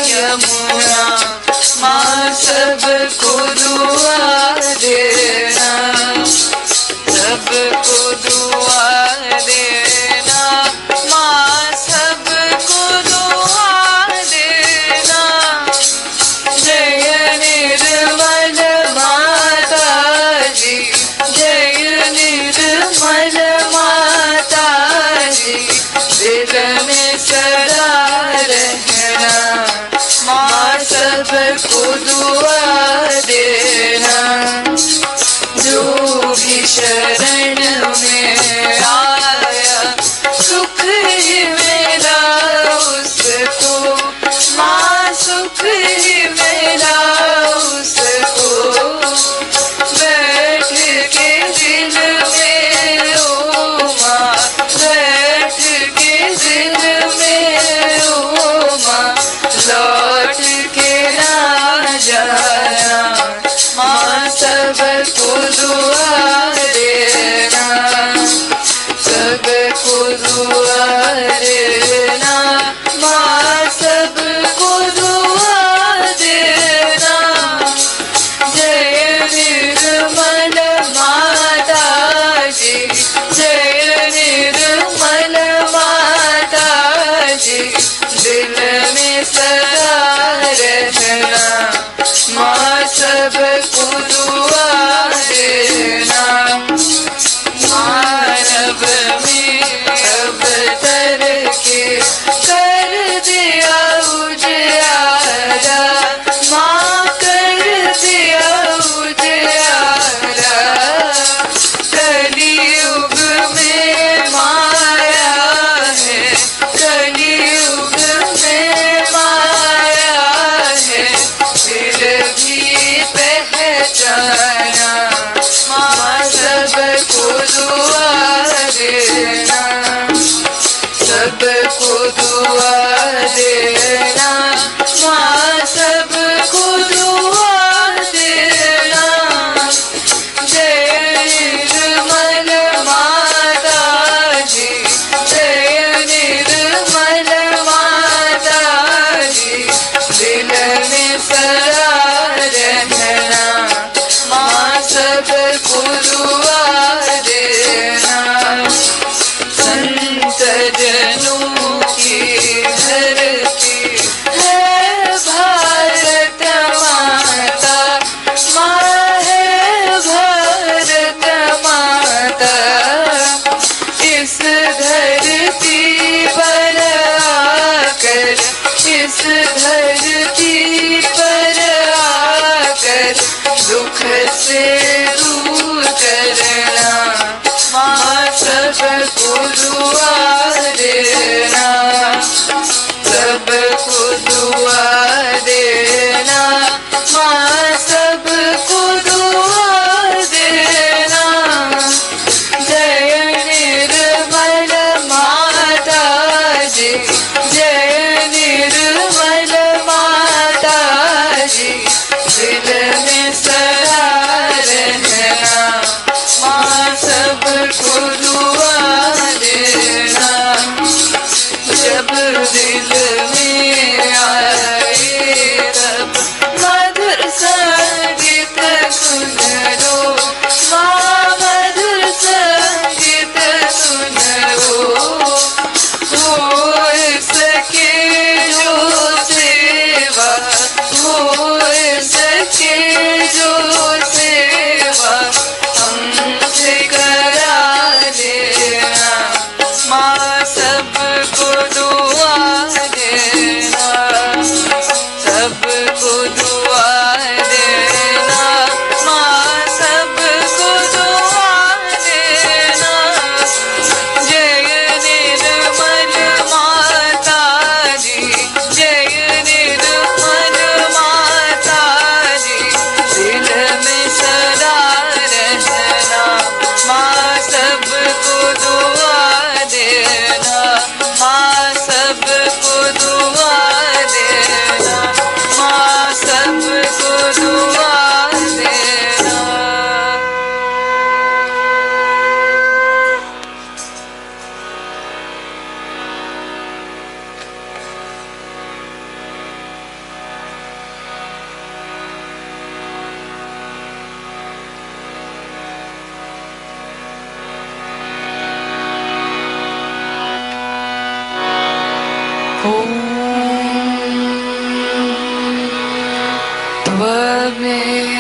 [SPEAKER 2] यमुना माँ, सबको दुआ देना, सबको दुआ देना माँ, सबको दुआ देना। जय निर्मल माता जी, जय निर्मल माता जी, दिल में सदा रहना माँ, सबको दुआ देना। जो भी शरण में आया सुख ही मेरा उसको माँ, सुख ही मेरा उसको। बैठ के दिल में ओ माँ, बैठ के दिल में ओ माँ, लौट के ना जाना माँ, सबको दुआ देना, सबको दुआ देना माँ, सबको दुआ देना। जय निर्मल माता जी, जय निर्मल माता जी, दिल में सदा रहना माँ, सबको दुआ देना। मानव में अवतर के कर दिया उजियारा माँ, कर दिया उजियारा। कलियुग में माया है, कलियुग में माया है, फिर भी पहचाना माँ, सबको दुआ देना, सबको दुआ देना माँ, सबको दुआ देना। जय निर्मल माता जी, जय निर्मल माता जी, दिल में सदा रहना माँ, सबको दुआ देना। संत जनों की धरती है भारत माता माँ, है भारत माता। इस धरती पर आकर, इस धरती पर आकर, दुख से दूर करना माँ, सबको दुआ देना, सबको दुआ देना माँ, सबको दुआ देना। जय निर्मल माता जी, जय निर्मल माता जी, दिल में सदा रहना माँ, सब दिल में आए तब मधुर संगीत सुन लो माँ, मधुर संगीत सुन लो। हो सके जो सेवा, हो सके जो सेवा हमसे करा देना माँ, सबको दुआ देना, सबको दुआ देना माँ, सबको दुआ देना। जय निर्मल माता जी, जय निर्मल माता जी, दिल में सदा रहना माँ, सबको दुआ देना माँ, सबको दुआ देना माँ, सबको दुआ देना।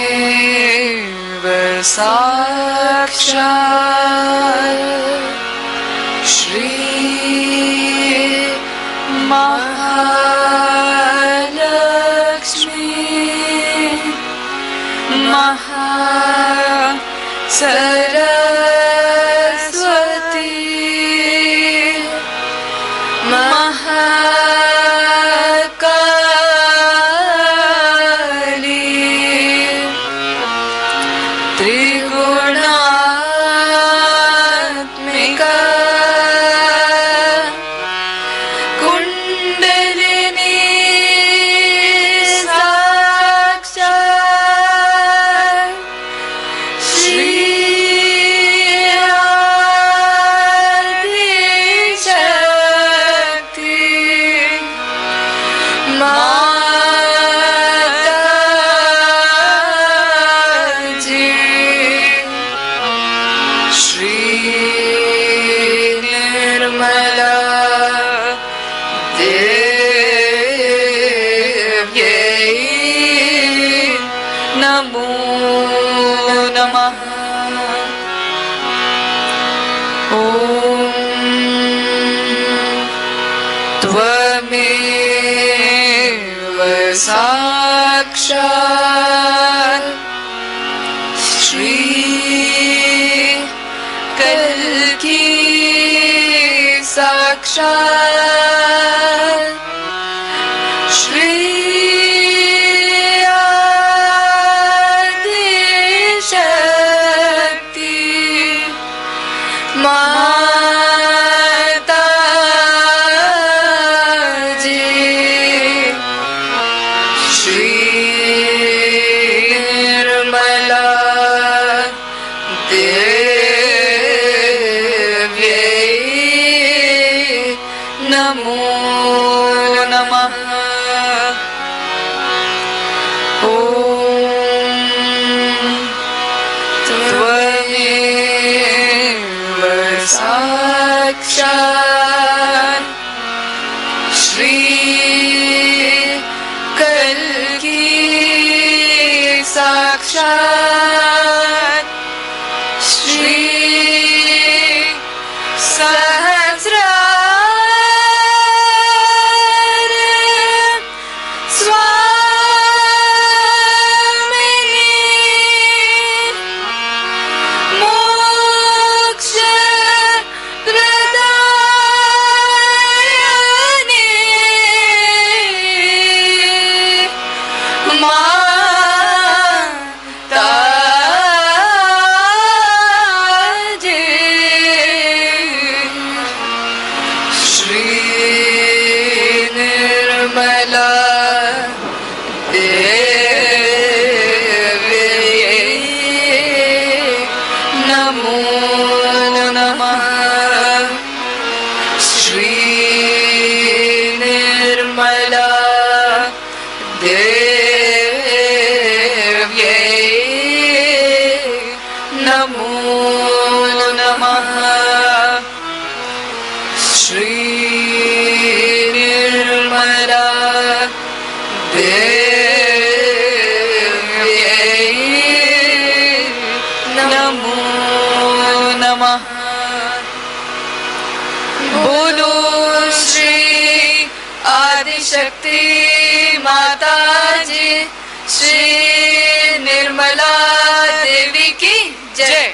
[SPEAKER 2] त्वमेव साक्षात् श्री महालक्ष्मी महासरस्वती महाकाली त्रिगुणात्मिका कुंडलिनी साक्षात् श्री आदिशक्ति माताजी। श्री निर्मला देव्यै नमो नमः। ॐ त्वमेव साक्षात् श्री कल्की साक्षात् श्री आदिशक्ति माताजी। श्री निर्मला देव्यै नमो नमः। ॐ त्वमेव साक्षात् श्री कल्की साक्षात् श्री सहस्रार स्वामिनी मोक्ष प्रदायिनी माता निर्मला देव्यै नमो नमः। श्री निर्मला देव्यै नमो नमः। बोलो श्री आदिशक्ति माता जी श्री निर्मला देवी की जय।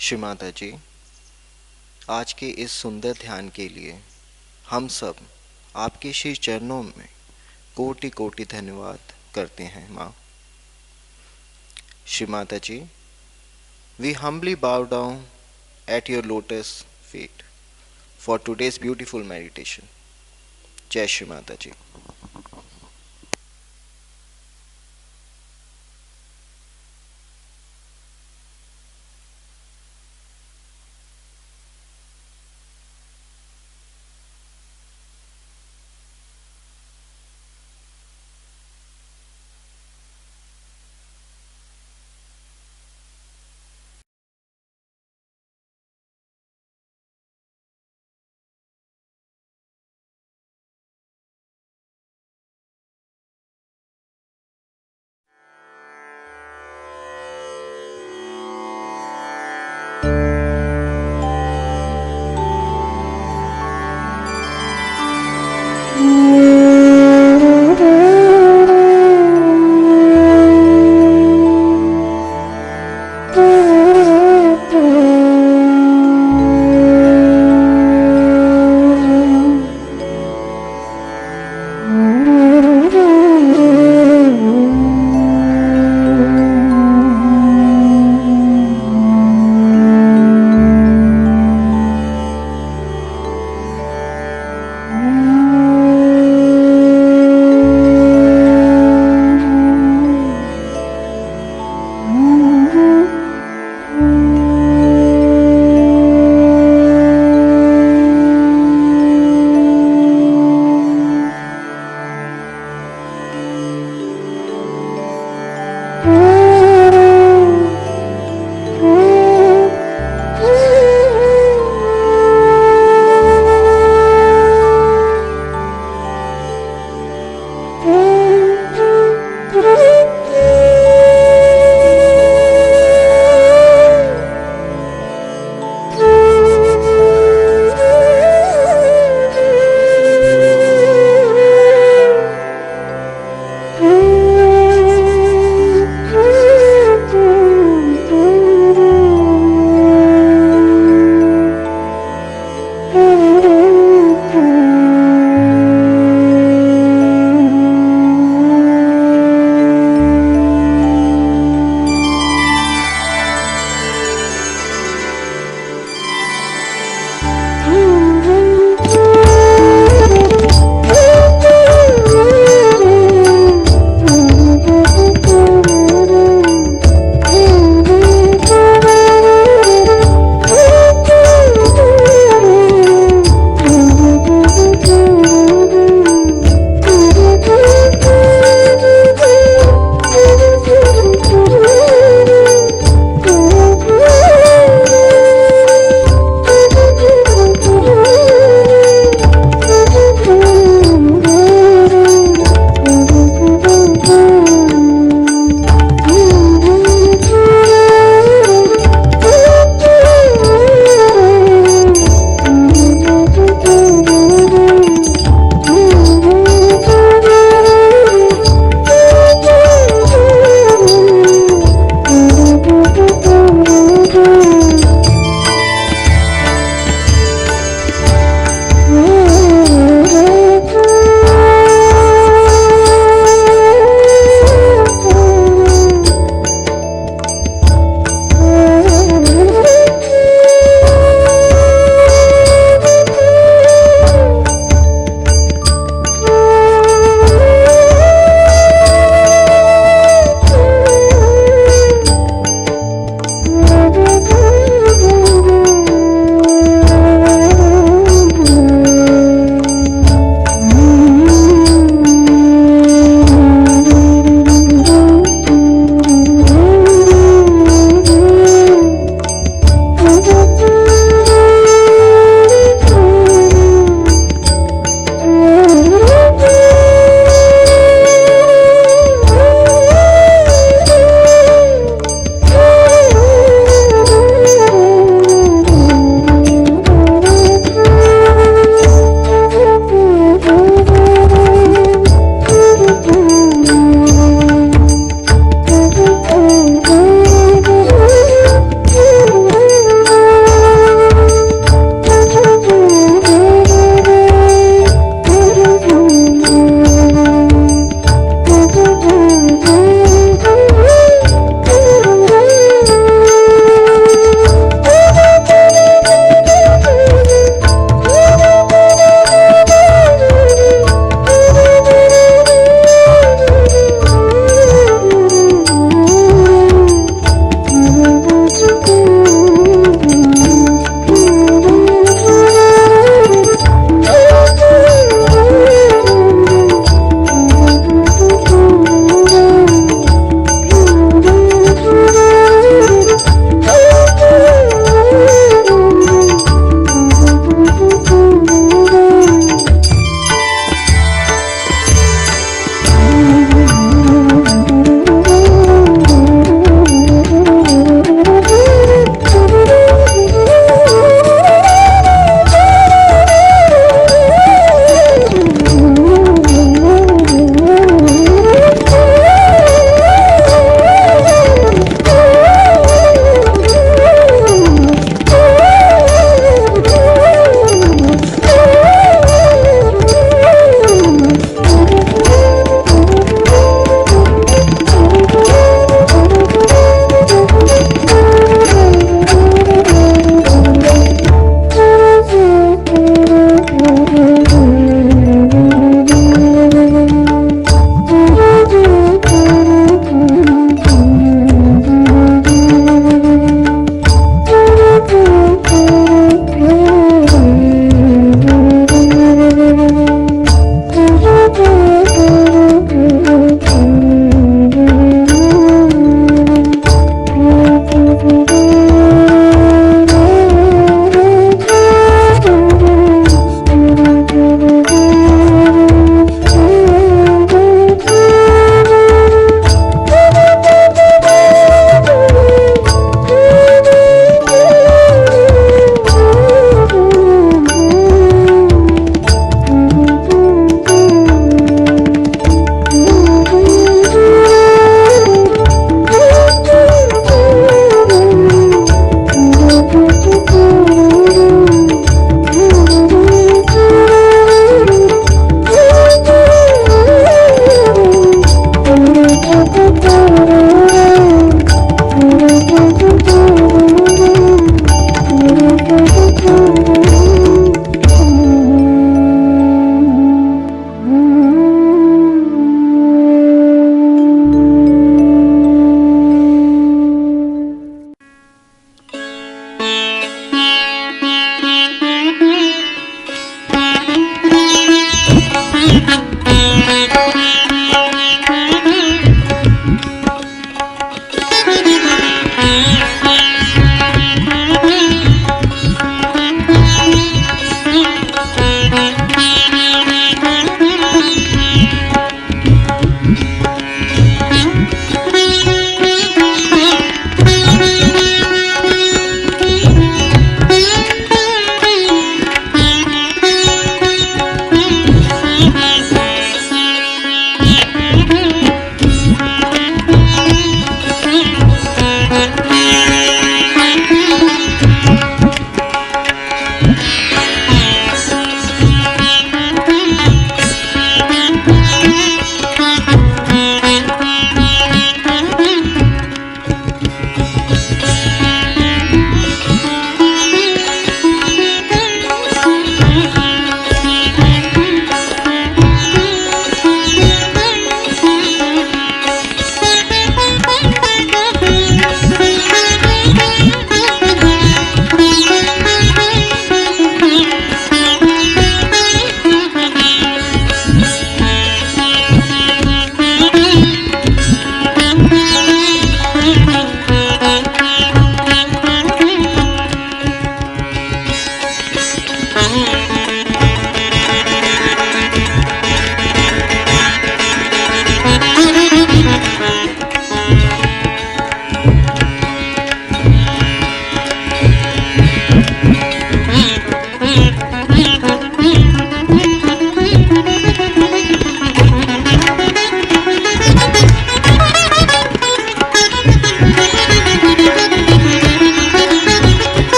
[SPEAKER 1] श्री माता जी, आज के इस सुंदर ध्यान के लिए हम सब आपके श्री चरणों में कोटि कोटि धन्यवाद करते हैं माँ। श्री माता जी, we humbly bow down at your lotus feet for today's beautiful meditation. जय श्री माता जी।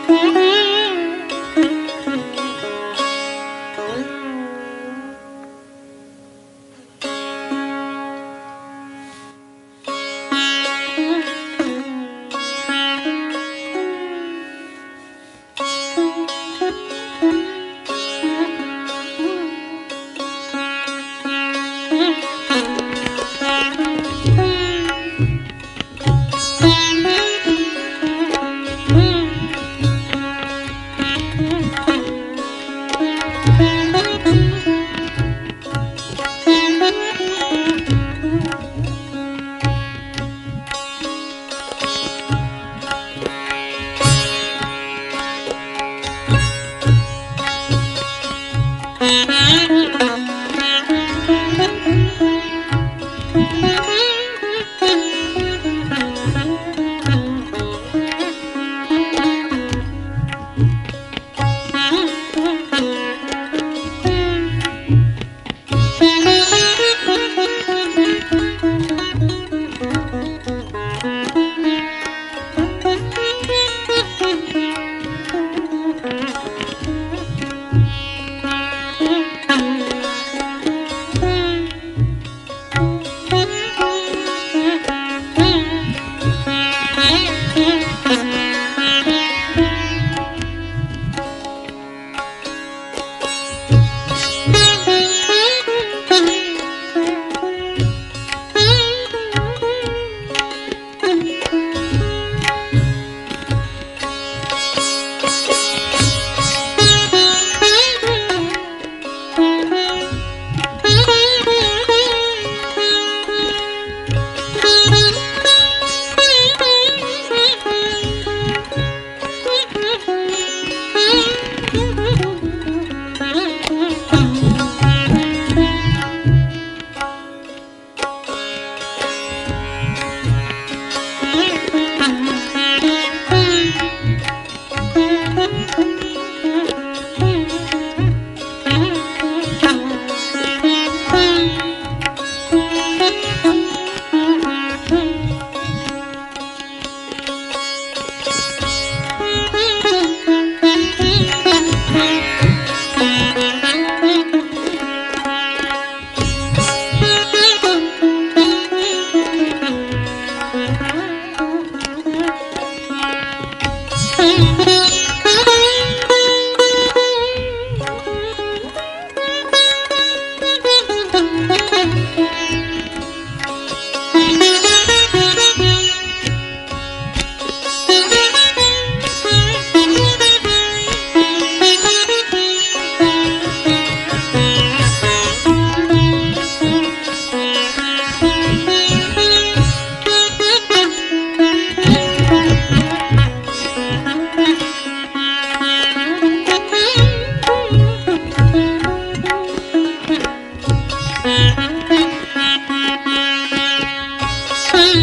[SPEAKER 3] Thank you.